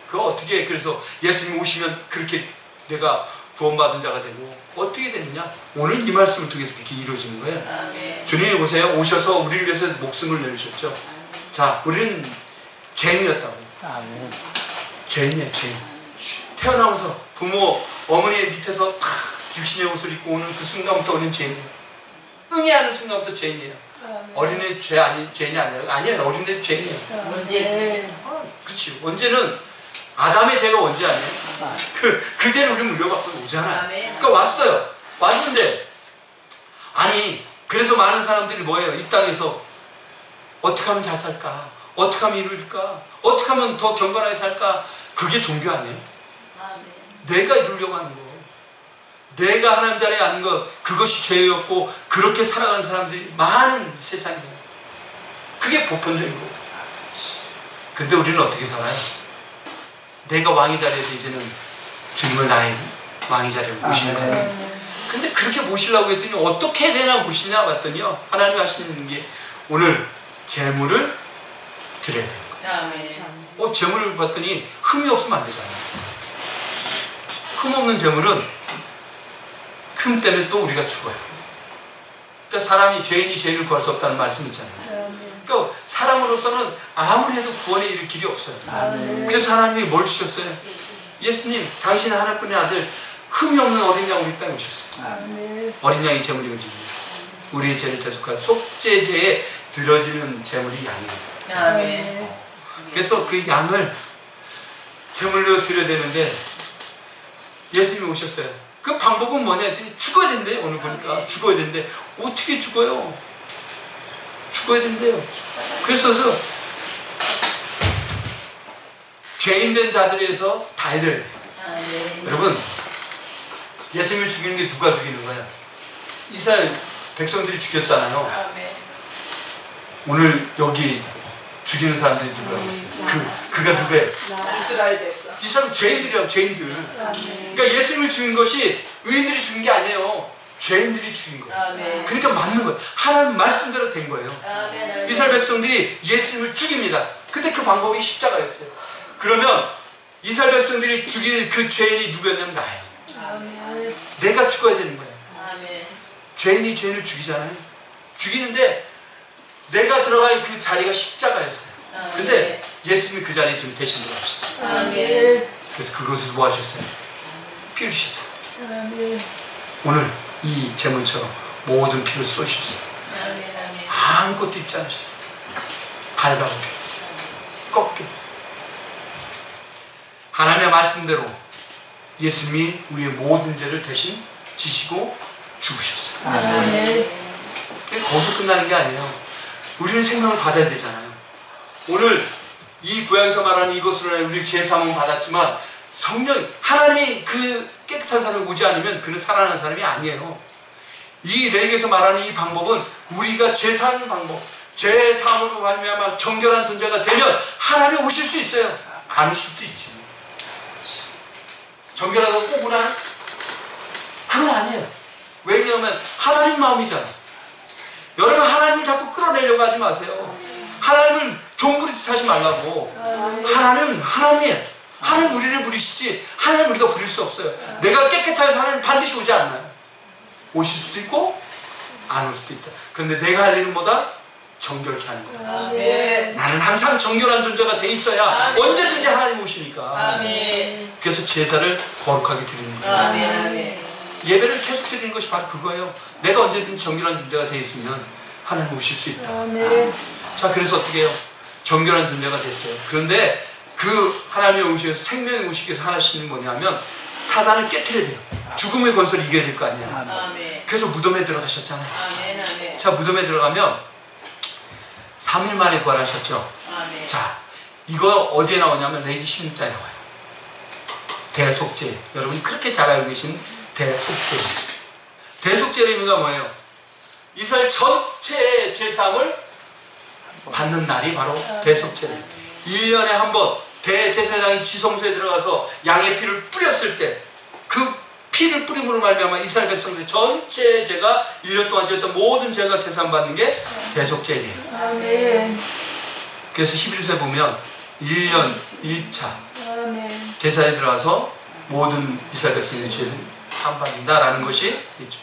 그거 어떻게 그래서 예수님 오시면 그렇게 내가 구원받은 자가 되고 어떻게 되느냐? 오늘 이 말씀을 통해서 그렇게 이루어지는 거예요. 주님이 보세요. 오셔서 우리를 위해서 목숨을 내주셨죠. 자, 우리는 죄인이었다고요. 죄인이에요. 죄인. 태어나면서 부모 어머니의 밑에서 다 육신의 옷을 입고 오는 그 순간부터 우리는 죄인이에요. 응애하는 순간부터 죄인이에요. 어린애 죄인이 아니에요. 아니에요. 어린애 죄인이에요. 언제? 그렇지. 언제는 아담의 죄가 언제 아니에요? 그 죄를 우리 물려받고 오잖아요. 그러니까 왔어요. 왔는데 아니 그래서 많은 사람들이 뭐예요? 이 땅에서 어떻게 하면 잘 살까? 어떻게 하면 이룰까? 어떻게 하면 더 경건하게 살까? 그게 종교 아니에요? 내가 이루려고 하는 거, 내가 하나님 자리에 앉는 것, 그것이 죄였고 그렇게 살아가는 사람들이 많은 세상이에요. 그게 보편적인 거예요. 근데 우리는 어떻게 살아요? 내가 왕의 자리에서 이제는 주님을 나의 왕의 자리에 모시는 거예요. 근데 그렇게 모시려고 했더니 어떻게 해야 되나 모시냐 봤더니요, 하나님이 하시는 게 오늘 재물을 드려야 되는 거예요. 재물을 봤더니 흠이 없으면 안 되잖아요. 흠 없는 재물은 흠 때문에 또 우리가 죽어요. 그러니까 사람이 죄인이 죄인을 구할 수 없다는 말씀이 있잖아요. 그러니까 사람으로서는 아무리 해도 구원에 이를 길이 없어요. 그래서 하나님이 뭘 주셨어요? 예수님, 당신의 하나뿐인 아들 흠이 없는 어린 양 우리 땅에 오셨어요. 어린 양이 재물이거든요. 우리의 죄를 대속할 속죄제에 드려지는 재물이 양입니다. 그래서 그 양을 제물로 드려야 되는데 예수님이 오셨어요. 그 방법은 뭐냐 했더니 죽어야 된대요. 오늘 보니까 죽어야 된대. 어떻게 죽어요? 죽어야 된대요. 그래서 죄인된 자들에서 달려야 돼요. 여러분, 예수님을 죽이는 게 누가 죽이는 거야? 이스라엘 백성들이 죽였잖아요. 오늘 여기 죽이는 사람들이 누구라고 했어요? 그가 누구예요? 이스라엘 백성. 이스라엘 죄인들이라고, 죄인들. 그러니까 예수님을 죽인 것이 의인들이 죽인 게 아니에요. 죄인들이 죽인 거예요. 그러니까 맞는 거예요. 하나님 말씀대로 된 거예요. 이스라엘 백성들이 예수님을 죽입니다. 근데 그 방법이 십자가였어요. 그러면 이스라엘 백성들이 죽인 그 죄인이 누구였냐면 나예요. 내가 죽어야 되는 거예요. 죄인이 죄인을 죽이잖아요. 죽이는데 내가 들어갈 그 자리가 십자가였어요. 근데 예수님이 그 자리에 지금 대신 들어가셨어요. 그래서 그곳에서 뭐 하셨어요? 피 흘리셨잖아요. 오늘 이 제물처럼 모든 피를 쏘셨어요. 아무것도 입지 않으셨어요. 발가벗겨 꺾여. 하나님의 말씀대로 예수님이 우리의 모든 죄를 대신 지시고 죽으셨어요. 거기서 끝나는 게 아니에요. 우리는 생명을 받아야 되잖아요. 오늘 이 구약에서 말하는 이것으로 우리 죄 사함을 받았지만 성령, 하나님이 그 깨끗한 사람이 오지 않으면 그는 살아나는 사람이 아니에요. 이 레위기에서 말하는 이 방법은 우리가 죄 사는 방법, 죄 사함으로 말미암아 정결한 존재가 되면 하나님이 오실 수 있어요. 안 오실 수도 있지. 정결하다고 꼭 오나요? 그건 아니에요. 왜냐하면 하나님 마음이잖아. 여러분, 하나님을 자꾸 끌어내려고 하지 마세요. 하나님을 종부리듯 하지 말라고. 하나님은 하나님이에요. 하나님 우리를 부리시지 하나님 우리가 부릴 수 없어요. 내가 깨끗하게 해서 하나님 반드시 오지 않나요? 오실 수도 있고 안 올 수도 있죠. 그런데 내가 할 일은 뭐다? 정결케 하는 거다. 나는 항상 정결한 존재가 돼 있어야 언제든지 하나님 오시니까. 그래서 제사를 거룩하게 드리는 거예요. 예배를 계속 드리는 것이 바로 그거예요. 내가 언제든지 정결한 존재가 돼 있으면 하나님 오실 수 있다. 자, 그래서 어떻게 해요? 정결한 존재가 됐어요. 그런데 그 하나님의 오시에서 생명의 오시기 위해서 하나님은 뭐냐면 사단을 깨트려야 돼요. 죽음의 권세를 이겨야 될 거 아니야. 그래서 무덤에 들어가셨잖아요. 자, 무덤에 들어가면 3일 만에 부활하셨죠. 자, 이거 어디에 나오냐면 레위기 16장에 나와요. 대속죄. 여러분이 그렇게 잘 알고 계신 대속죄. 대속죄의 의미가 뭐예요? 이스라엘 전체의 죄사함을 받는 날이 바로 대속죄예요. 1년에 한 번 대제사장이 지성소에 들어가서 양의 피를 뿌렸을 때 그 피를 뿌림으로 말미암아 이스라엘 백성들의 전체 죄가 1년 동안 지었던 모든 죄가 제사함 받는 게 대속죄예요. 그래서 11세 보면 1년 1차 제사에 들어가서 모든 이스라엘 백성의 죄를 사함받는다라는 것이 있죠.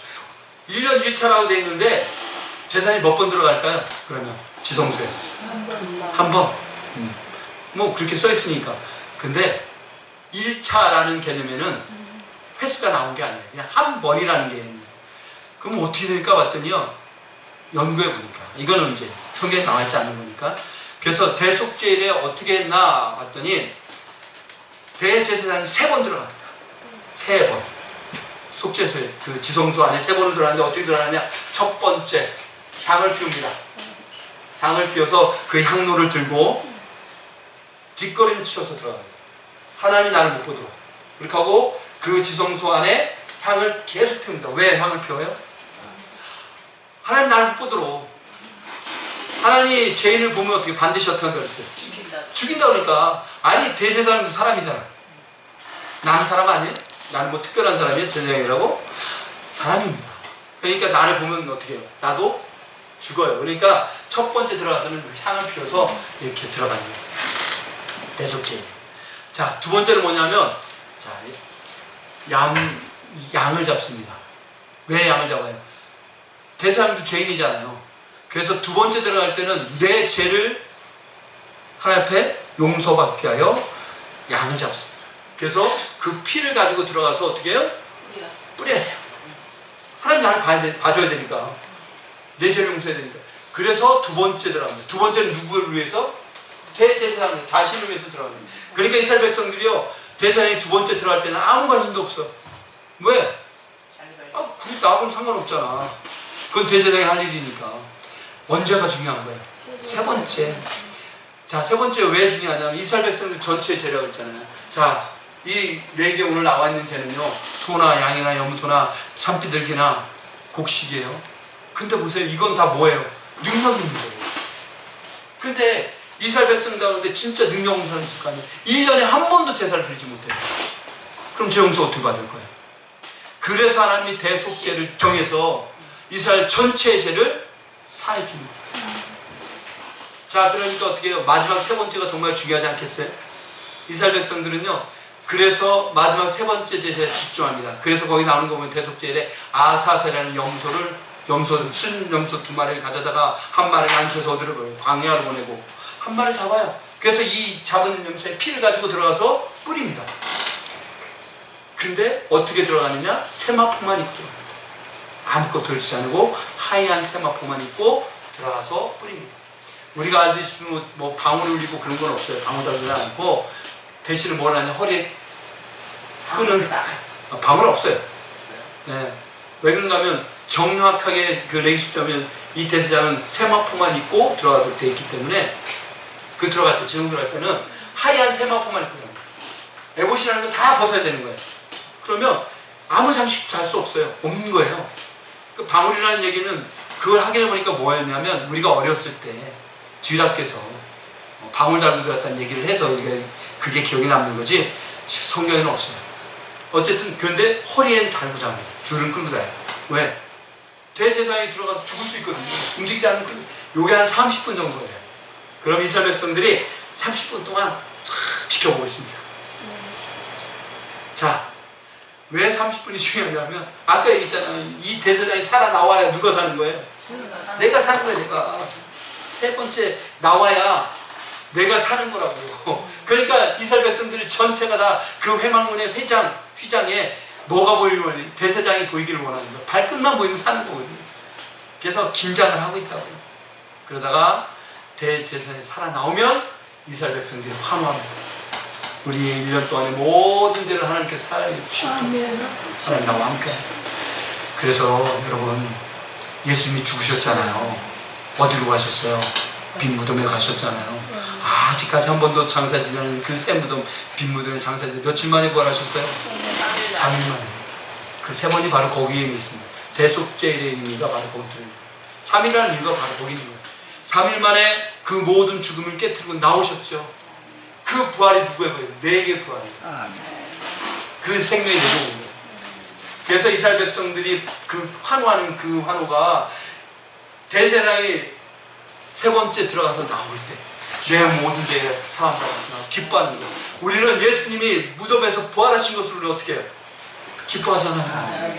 1년 1차라고 되어 있는데 제사장이 몇 번 들어갈까요? 그러면 지성소에 한 번. 뭐 그렇게 써 있으니까. 근데 1차라는 개념에는 횟수가 나온 게 아니에요. 그냥 한 번이라는 개념이에요. 그럼 어떻게 될까 봤더니요, 연구해 보니까 이거는 이제 성경에 나와 있지 않는 거니까. 그래서 대속죄일에 어떻게 했나 봤더니 대제사장이 3번 들어갑니다. 3번. 속죄소에 그 지성소 안에 3번을 들어갔는데 어떻게 들어가느냐? 첫 번째 향을 피웁니다. 향을 피워서 그 향로를 들고 뒷걸음 치워서 들어갑니다. 하나님이 나를 못 보도록. 그렇게 하고 그 지성소 안에 향을 계속 피웁니다. 왜 향을 피워요? 하나님 나를 못 보도록. 하나님이 죄인을 보면 어떻게 반드시 어떻게 한다고 그랬어요? 죽인다 그러니까. 아니 대제사장도 사람이잖아. 나는 사람 아니에요? 나는 뭐 특별한 사람이에요? 제사장이라고? 사람입니다. 그러니까 나를 보면 어떻게 해요? 나도 죽어요. 그러니까 첫 번째 들어가서는 그 향을 피워서 이렇게 들어가는 거예요. 대속죄. 자, 두 번째는 뭐냐면, 자, 양을 잡습니다. 왜 양을 잡아요? 대사장도 죄인이잖아요. 그래서 두 번째 들어갈 때는 내 죄를 하나님 앞에 용서받게 하여 양을 잡습니다. 그래서 그 피를 가지고 들어가서 어떻게 해요? 뿌려야 돼요. 하나님 나를 봐줘야 되니까. 내 죄를 용서해야 되니까. 그래서 두 번째 들어갑니다. 두 번째는 누구를 위해서? 대제사장, 자신을 위해서 들어갑니다. 그러니까 이스라엘 백성들이요, 대제사장이 두 번째 들어갈 때는 아무 관심도 없어. 왜? 그게 나하고는 상관없잖아. 그건 대제사장이 할 일이니까. 언제가 중요한 거예요? 세 번째. 자, 세 번째 왜 중요하냐면 이스라엘 백성들 전체의 죄라고 했잖아요. 자, 이 레위기에 오늘 나와 있는 죄는요, 소나 양이나 염소나 산비둘기나 곡식이에요. 근데 보세요, 이건 다 뭐예요? 능력 있는 거예요. 근데 이스라엘 백성 가운데 진짜 능력 없는 사람이 있을 거 아니에요. 1년에 한 번도 제사를 드리지 못해요. 그럼 죄 용서 어떻게 받을 거예요? 그래서 하나님이 대속죄를 정해서 이스라엘 전체의 죄를 사해 줍니다. 자, 그러니까 어떻게 해요? 마지막 세 번째가 정말 중요하지 않겠어요? 이스라엘 백성들은요, 그래서 마지막 세 번째 제사에 집중합니다. 그래서 거기 나오는 거 보면 대속죄에 아사세라는 순 염소 2마리를 가져다가 한 마리를 안수해서 어디로 보내고 광야로 보내고 한 마리를 잡아요. 그래서 이 잡은 염소의 피를 가지고 들어가서 뿌립니다. 근데 어떻게 들어가느냐? 세마포만 입고 들어갑니다. 아무것도 들지 않고 하얀 세마포만 입고 들어가서 뿌립니다. 우리가 알듯이 뭐 방울이 울리고 그런 건 없어요. 방울 달지 않고 대신에 뭘 하냐? 허리에 끄는 방울 없어요. 네. 왜 그런가 하면 정확하게 그 레위십자면 이 대제사장은 세마포만 입고 들어가도록 되어 있기 때문에 그 들어갈 때, 지성 들어갈 때는 하얀 세마포만 입고 들어갑니다. 에봇이라는 건 다 벗어야 되는 거예요. 그러면 아무 장식도 할 수 없어요. 없는 거예요. 그 방울이라는 얘기는 그걸 확인해 보니까 뭐였냐면 우리가 어렸을 때 주일학교에서 방울 달고 들어갔다는 얘기를 해서 우리가 그게 기억이 남는 거지 성경에는 없어요. 어쨌든 근데 허리엔 달고 잡니다. 줄은 끌고 다요. 왜? 대제사장이 들어가서 죽을 수 있거든요. 움직이지 않는 거. 요게 한 30분 정도 걸려요. 그럼 이스라엘 백성들이 30분 동안 지켜보고 있습니다. 자, 왜 30분이 중요하냐면 아까 얘기했잖아요. 이 대제사장이 살아나와야 누가 사는 거예요? 내가 사는 거예요. 내가 세 번째 나와야 내가 사는 거라고요. 그러니까 이스라엘 백성들이 전체가 다 그 회막문의 휘장에 뭐가 보이는 거예요? 대제사장이 보이기를 원하는 거예요. 발끝만 보이면 사는 거거든요. 그래서 긴장을 하고 있다고요. 그러다가 대제사장이 살아나오면 이스라엘 백성들이 환호합니다. 우리의 1년 동안의 모든 죄를 하나님께 사하여 주시고 하나님 나와 함께. 그래서 여러분 예수님이 죽으셨잖아요. 어디로 가셨어요? 빈 무덤에 가셨잖아요. 아직까지 한 번도 장사 지내는 그 새 무덤, 빈 무덤에 장사 지내 며칠 만에 부활하셨어요? 3일 만에. 그 세 번이 바로 거기에 있습니다. 대속죄의 의미가 바로 거기 들어있는 거예요. 3일이라는 이유가 바로 거기 있는 거예요. 3일 만에 그 모든 죽음을 깨뜨리고 나오셨죠. 그 부활이 누구의 거예요? 내게 부활이에요. 그 생명이 내게 온 거예요. 그래서 이스라엘 백성들이 그 환호하는 그 환호가 대제사장이 세 번째 들어가서 나올 때 내 모든 죄에 사함받았으나 기뻐하는 거예요. 우리는 예수님이 무덤에서 부활하신 것을 우리 어떻게 해요? 기뻐하잖아요.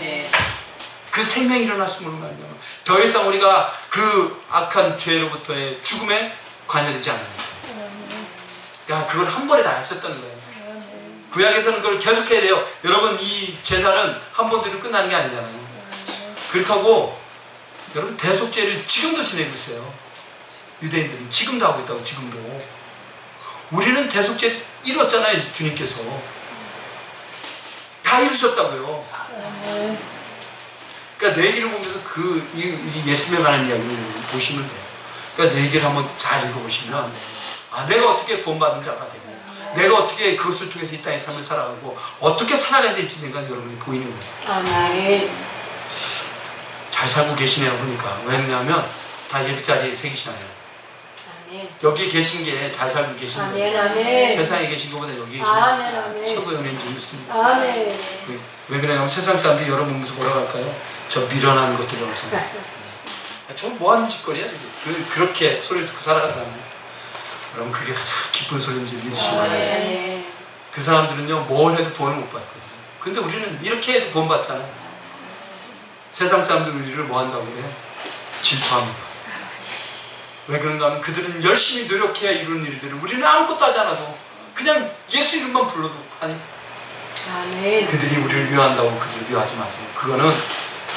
그 생명이 일어났음으로 말미암아 더 이상 우리가 그 악한 죄로부터의 죽음에 관여되지 않습니다. 야, 그걸 한 번에 다 하셨다는 거예요. 구약에서는 그걸 계속해야 돼요. 여러분, 이 제사는 한 번 드리고 끝나는 게 아니잖아요. 그렇게 하고 여러분 대속죄를 지금도 지내고 있어요. 유대인들은 지금도 하고 있다고. 지금도 우리는 대속죄를 이뤘잖아요. 주님께서 다 이루셨다고요. 그러니까 내 길을 보면서 이 예수님에 관한 이야기를 보시면 돼요. 그러니까 내 길을 한번 잘 읽어보시면 내가 어떻게 구원받은 자가 되고 내가 어떻게 그것을 통해서 이 땅의 삶을 살아가고 어떻게 살아가야 될지 내가 여러분이 보이는 거예요. 잘 살고 계시네요. 보니까. 왜냐하면 다 예배자리에 새기시나요? 여기 계신 게 잘 살고 계신 거예요. 세상에 계신 것보다 여기 계신 게 최고의 은혜인지 믿습니다. 왜 그러냐면 세상 사람들이 여러분 보면서 뭐라고 할까요? 저 미련한 것들이라고 생각해요. 저 뭐하는 짓거리야? 그렇게 소리를 듣고 살아가잖아요. 여러분 그게 가장 기쁜 소리인지 믿으시고 그 사람들은요 뭘 해도 구원을 못 받거든요. 근데 우리는 이렇게 해도 구원 받잖아요. 세상 사람들 우리를 뭐 한다고 그래요? 질투합니다. 왜 그런가 하면 그들은 열심히 노력해야 이루는 일들을 우리는 아무것도 하지 않아도 그냥 예수 이름만 불러도 하니까. 그들이 우리를 미워한다고 그들을 미워하지 마세요. 그거는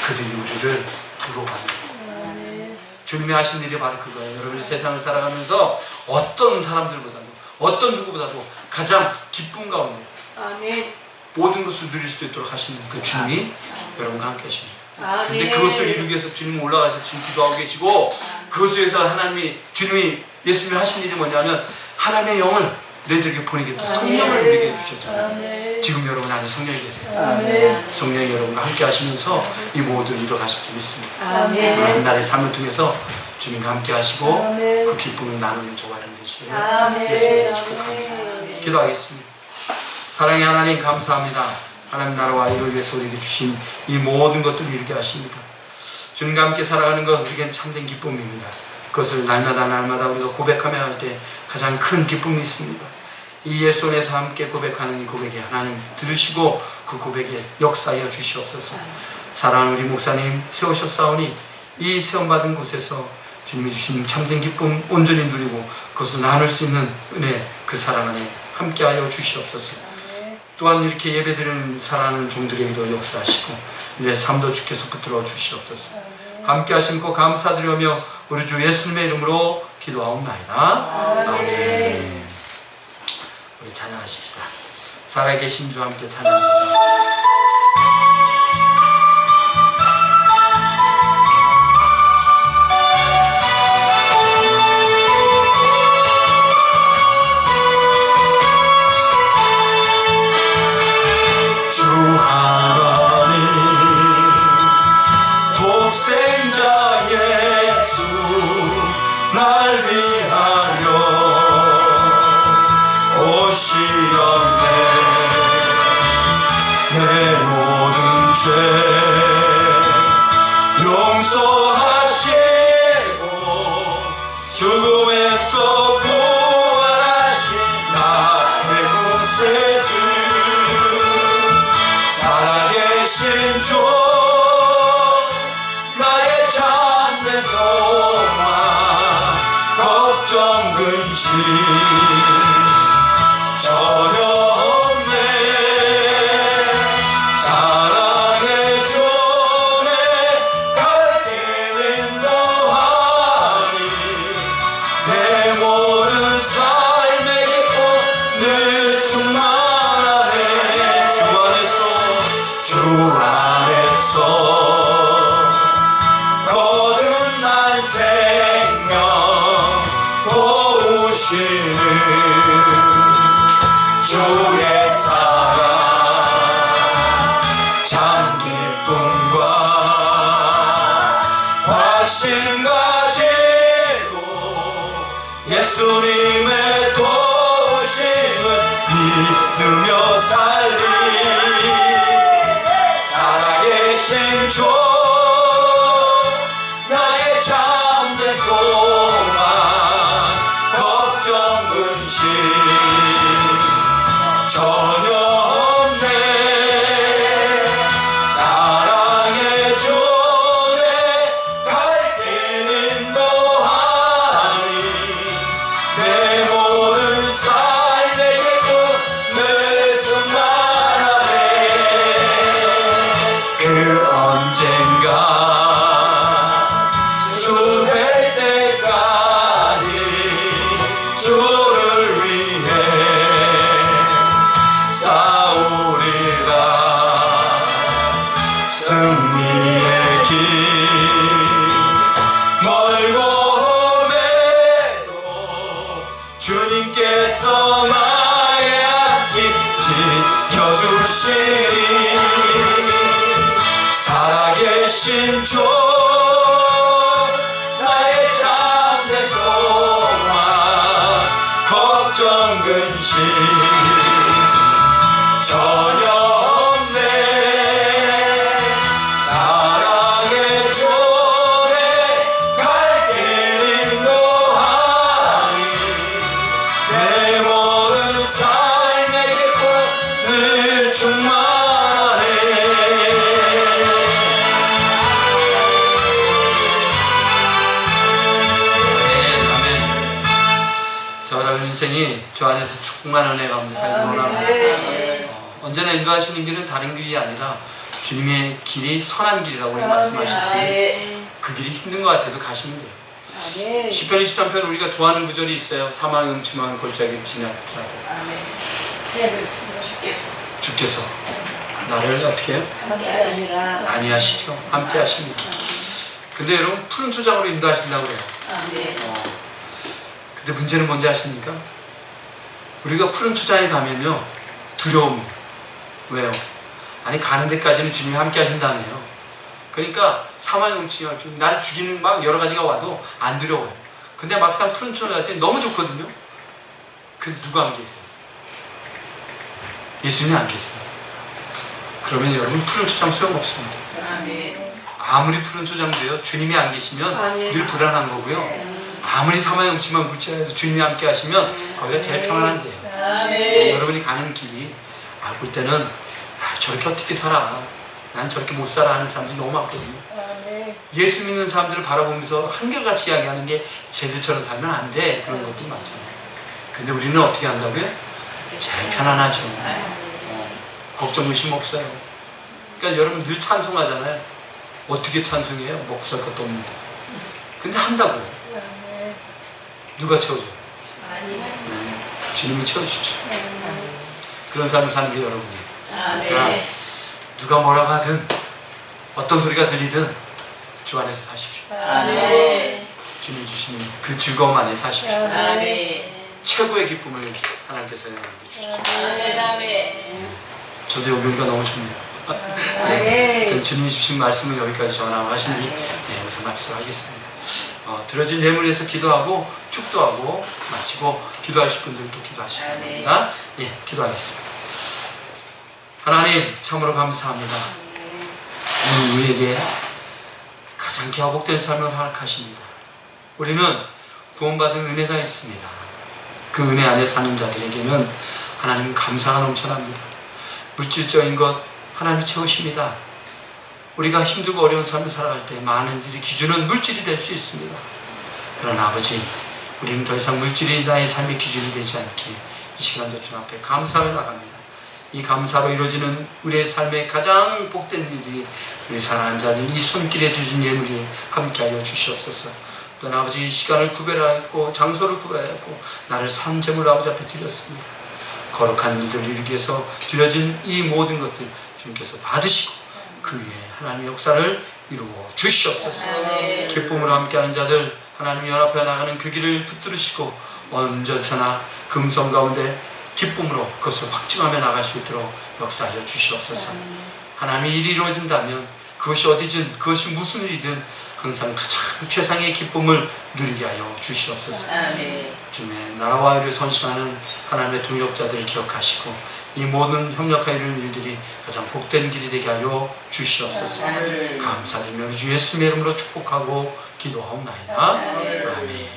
그들이 우리를 부러워하는 거예요. 주님이 하신 일이 바로 그거예요. 여러분이 세상을 살아가면서 어떤 사람들보다도 어떤 누구보다도 가장 기쁨 가운데 모든 것을 누릴 수 있도록 하시는 그 주님이 여러분과 함께 하십니다. 근데 그것을 이루기 위해서 주님 올라가서 지금 기도하고 계시고 그것을 위해서 주님이 예수님이 하신 일이 뭐냐면 하나님의 영을 너희들에게 보내겠다. 성령을 우리에게 주셨잖아요. 지금 여러분 안에 성령이 계세요. 성령이 여러분과 함께 하시면서 이 모든 일을 이뤄가실 줄 믿습니다. 오늘 한 달의 삶을 통해서 주님과 함께 하시고 그 기쁨을 나누는 저와 여러분 되시길 예수님으로 축복합니다. 기도하겠습니다. 사랑의 하나님 감사합니다. 하나님 나라와 이를 위해서 우리에게 주신 이 모든 것들을 이루게 하십니다. 주님과 함께 살아가는 것 우리에겐 참된 기쁨입니다. 그것을 날마다 우리가 고백하며 할 때 가장 큰 기쁨이 있습니다. 이 예수 안에서 함께 고백하는 이 고백에 하나님 들으시고 그 고백에 역사하여 주시옵소서. 사랑하는 우리 목사님 세우셨사오니 이 세움받은 곳에서 주님이 주신 참된 기쁨 온전히 누리고 그것을 나눌 수 있는 은혜 그 사랑 안에 함께하여 주시옵소서. 또한 이렇게 예배드리는 사랑하는 종들에게도 역사하시고 이제 삶도 주께서 붙들어 주시옵소서. 함께 하심고 감사드리며 우리 주 예수님의 이름으로 기도하옵나이다. 아멘. 우리 찬양하십시다. 살아계신 주 함께 찬양합니다. 예수님의 도심을 믿으며 살리 살아계신 주 나의 참된 소망 걱정 근심 전혀 없네 사랑의 주내 갈 길 인도하니 내 되신 주 나의 참된 소망 걱정 근심 전혀 없네 사랑의 주내 갈 길 인도하니 내 모든 삶의 기쁨 늘 충만하네 아멘. 저라는 인생이 주 안에서 충만한 은혜 가운데 살기 원합니다. 언제나 인도하시는 길은 다른 길이 아니라 주님의 길이 선한 길이라고 우리 말씀하셨으니 그 길이 힘든 것 같아도 가시면 돼요. 시편 23편 우리가 좋아하는 구절이 있어요. 사망의 음침한 골짜기를 지나더라도 주께서 나를 어떻게 해요? 아니하시죠. 함께 하십니다. 근데 여러분 푸른 초장으로 인도하신다고 그래요. 근데 문제는 뭔지 아십니까? 우리가 푸른 초장에 가면요 두려움이에요. 왜요? 아니 가는 데까지는 주님이 함께 하신다네요. 그러니까 사망의 음침이 나를 죽이는 막 여러 가지가 와도 안 두려워요. 근데 막상 푸른 초장 갈 때 너무 좋거든요. 근데 누가 안 계세요? 예수님이 안 계세요. 그러면 여러분 푸른 초장 소용없습니다. 아무리 푸른 초장도요 주님이 안 계시면 늘 불안한 거고요. 아무리 사망의 음침한 물질에도 주님이 함께 하시면 거기가 제일 평안한데요. 여러분이 가는 길이 볼 때는 저렇게 어떻게 살아? 난 저렇게 못 살아 하는 사람들이 너무 많거든요. 예수 믿는 사람들을 바라보면서 한결같이 이야기하는 게 쟤들처럼 살면 안 돼. 그런 것들이 많잖아요. 근데 우리는 어떻게 한다고요? 제일 편안하죠. 걱정 의심 없어요. 그러니까 여러분 늘 찬송하잖아요. 어떻게 찬송해요? 먹고 살 것도 없는데. 근데 한다고요. 누가 채워줘요? 주님이 채워주시죠. 그런 삶을 사는 게 여러분이에요. 그러니까 누가 뭐라고 하든 어떤 소리가 들리든 주 안에서 사십시오. 주님 주시는 그 즐거움 안에 사십시오. 최고의 기쁨을 하나님께서 여러분에게 주시죠. 저도 여기 오니까 너무 좋네요. 주님이 주신 말씀을 여기까지 전하시니 여기서 마치도록 하겠습니다. 들어진 예물에서 기도하고 축도하고 마치고 기도하실 분들도 기도하시기 바랍니다. 기도하겠습니다. 하나님 참으로 감사합니다. 오늘 우리에게 가장 기하복된 삶을 허락하십니다. 우리는 구원받은 은혜가 있습니다. 그 은혜 안에 사는 자들에게는 하나님 감사가 넘쳐납니다. 물질적인 것 하나님이 채우십니다. 우리가 힘들고 어려운 삶을 살아갈 때 많은 일이 기준은 물질이 될 수 있습니다. 그러나 아버지 우리는 더 이상 물질이 나의 삶의 기준이 되지 않기에 이 시간도 주 앞에 감사를 나갑니다. 이 감사로 이루어지는 우리의 삶의 가장 복된 일들이 우리 사랑하는 자들 이 손길에 들어진 예물이 함께하여 주시옵소서. 또한 아버지 이 시간을 구별하였고 장소를 구별하였고 나를 산 제물로 아버지 앞에 드렸습니다. 거룩한 일들을 이루기 위해서 드려진 이 모든 것들 주님께서 받으시고 그 위에 하나님의 역사를 이루어 주시옵소서. 기쁨으로 함께하는 자들 하나님 연합해 나가는 그 길을 붙들으시고 언제나 금성 가운데 기쁨으로 그것을 확증하며 나갈 수 있도록 역사하여 주시옵소서. 하나님의 일이 이루어진다면 그것이 어디든 그것이 무슨 일이든 항상 가장 최상의 기쁨을 누리게 하여 주시옵소서. 주님의 나라와 의를 선심하는 하나님의 동역자들을 기억하시고 이 모든 협력하여 이루는 일들이 가장 복된 길이 되게 하여 주시옵소서. 감사드리며 주 예수님의 이름으로 축복하고 기도하옵나이다. 아멘.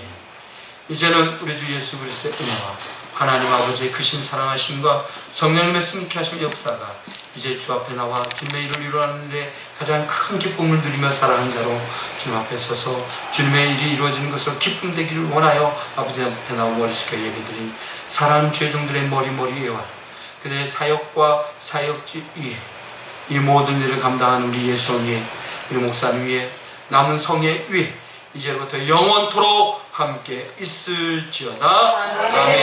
이제는 우리 주 예수 그리스도의 은혜와 하나님 아버지의 크신 사랑하심과 성령님의 숨게 하심의 역사가 이제 주 앞에 나와 주님의 일을 이루어가는 일에 가장 큰 기쁨을 누리며 살아가는 자로 주님 앞에 서서 주님의 일이 이루어지는 것으로 기쁨 되기를 원하여 아버지 앞에 나와 머리 숙여 예배드린 사랑하는 주의 종들의 머리머리에와 그들의 사역과 사역지 위에 이 모든 일을 감당한 우리 예수님 위에 우리 목사님 위에 남은 성의 위에 이제부터 영원토록 함께 있을지어다. 아멘.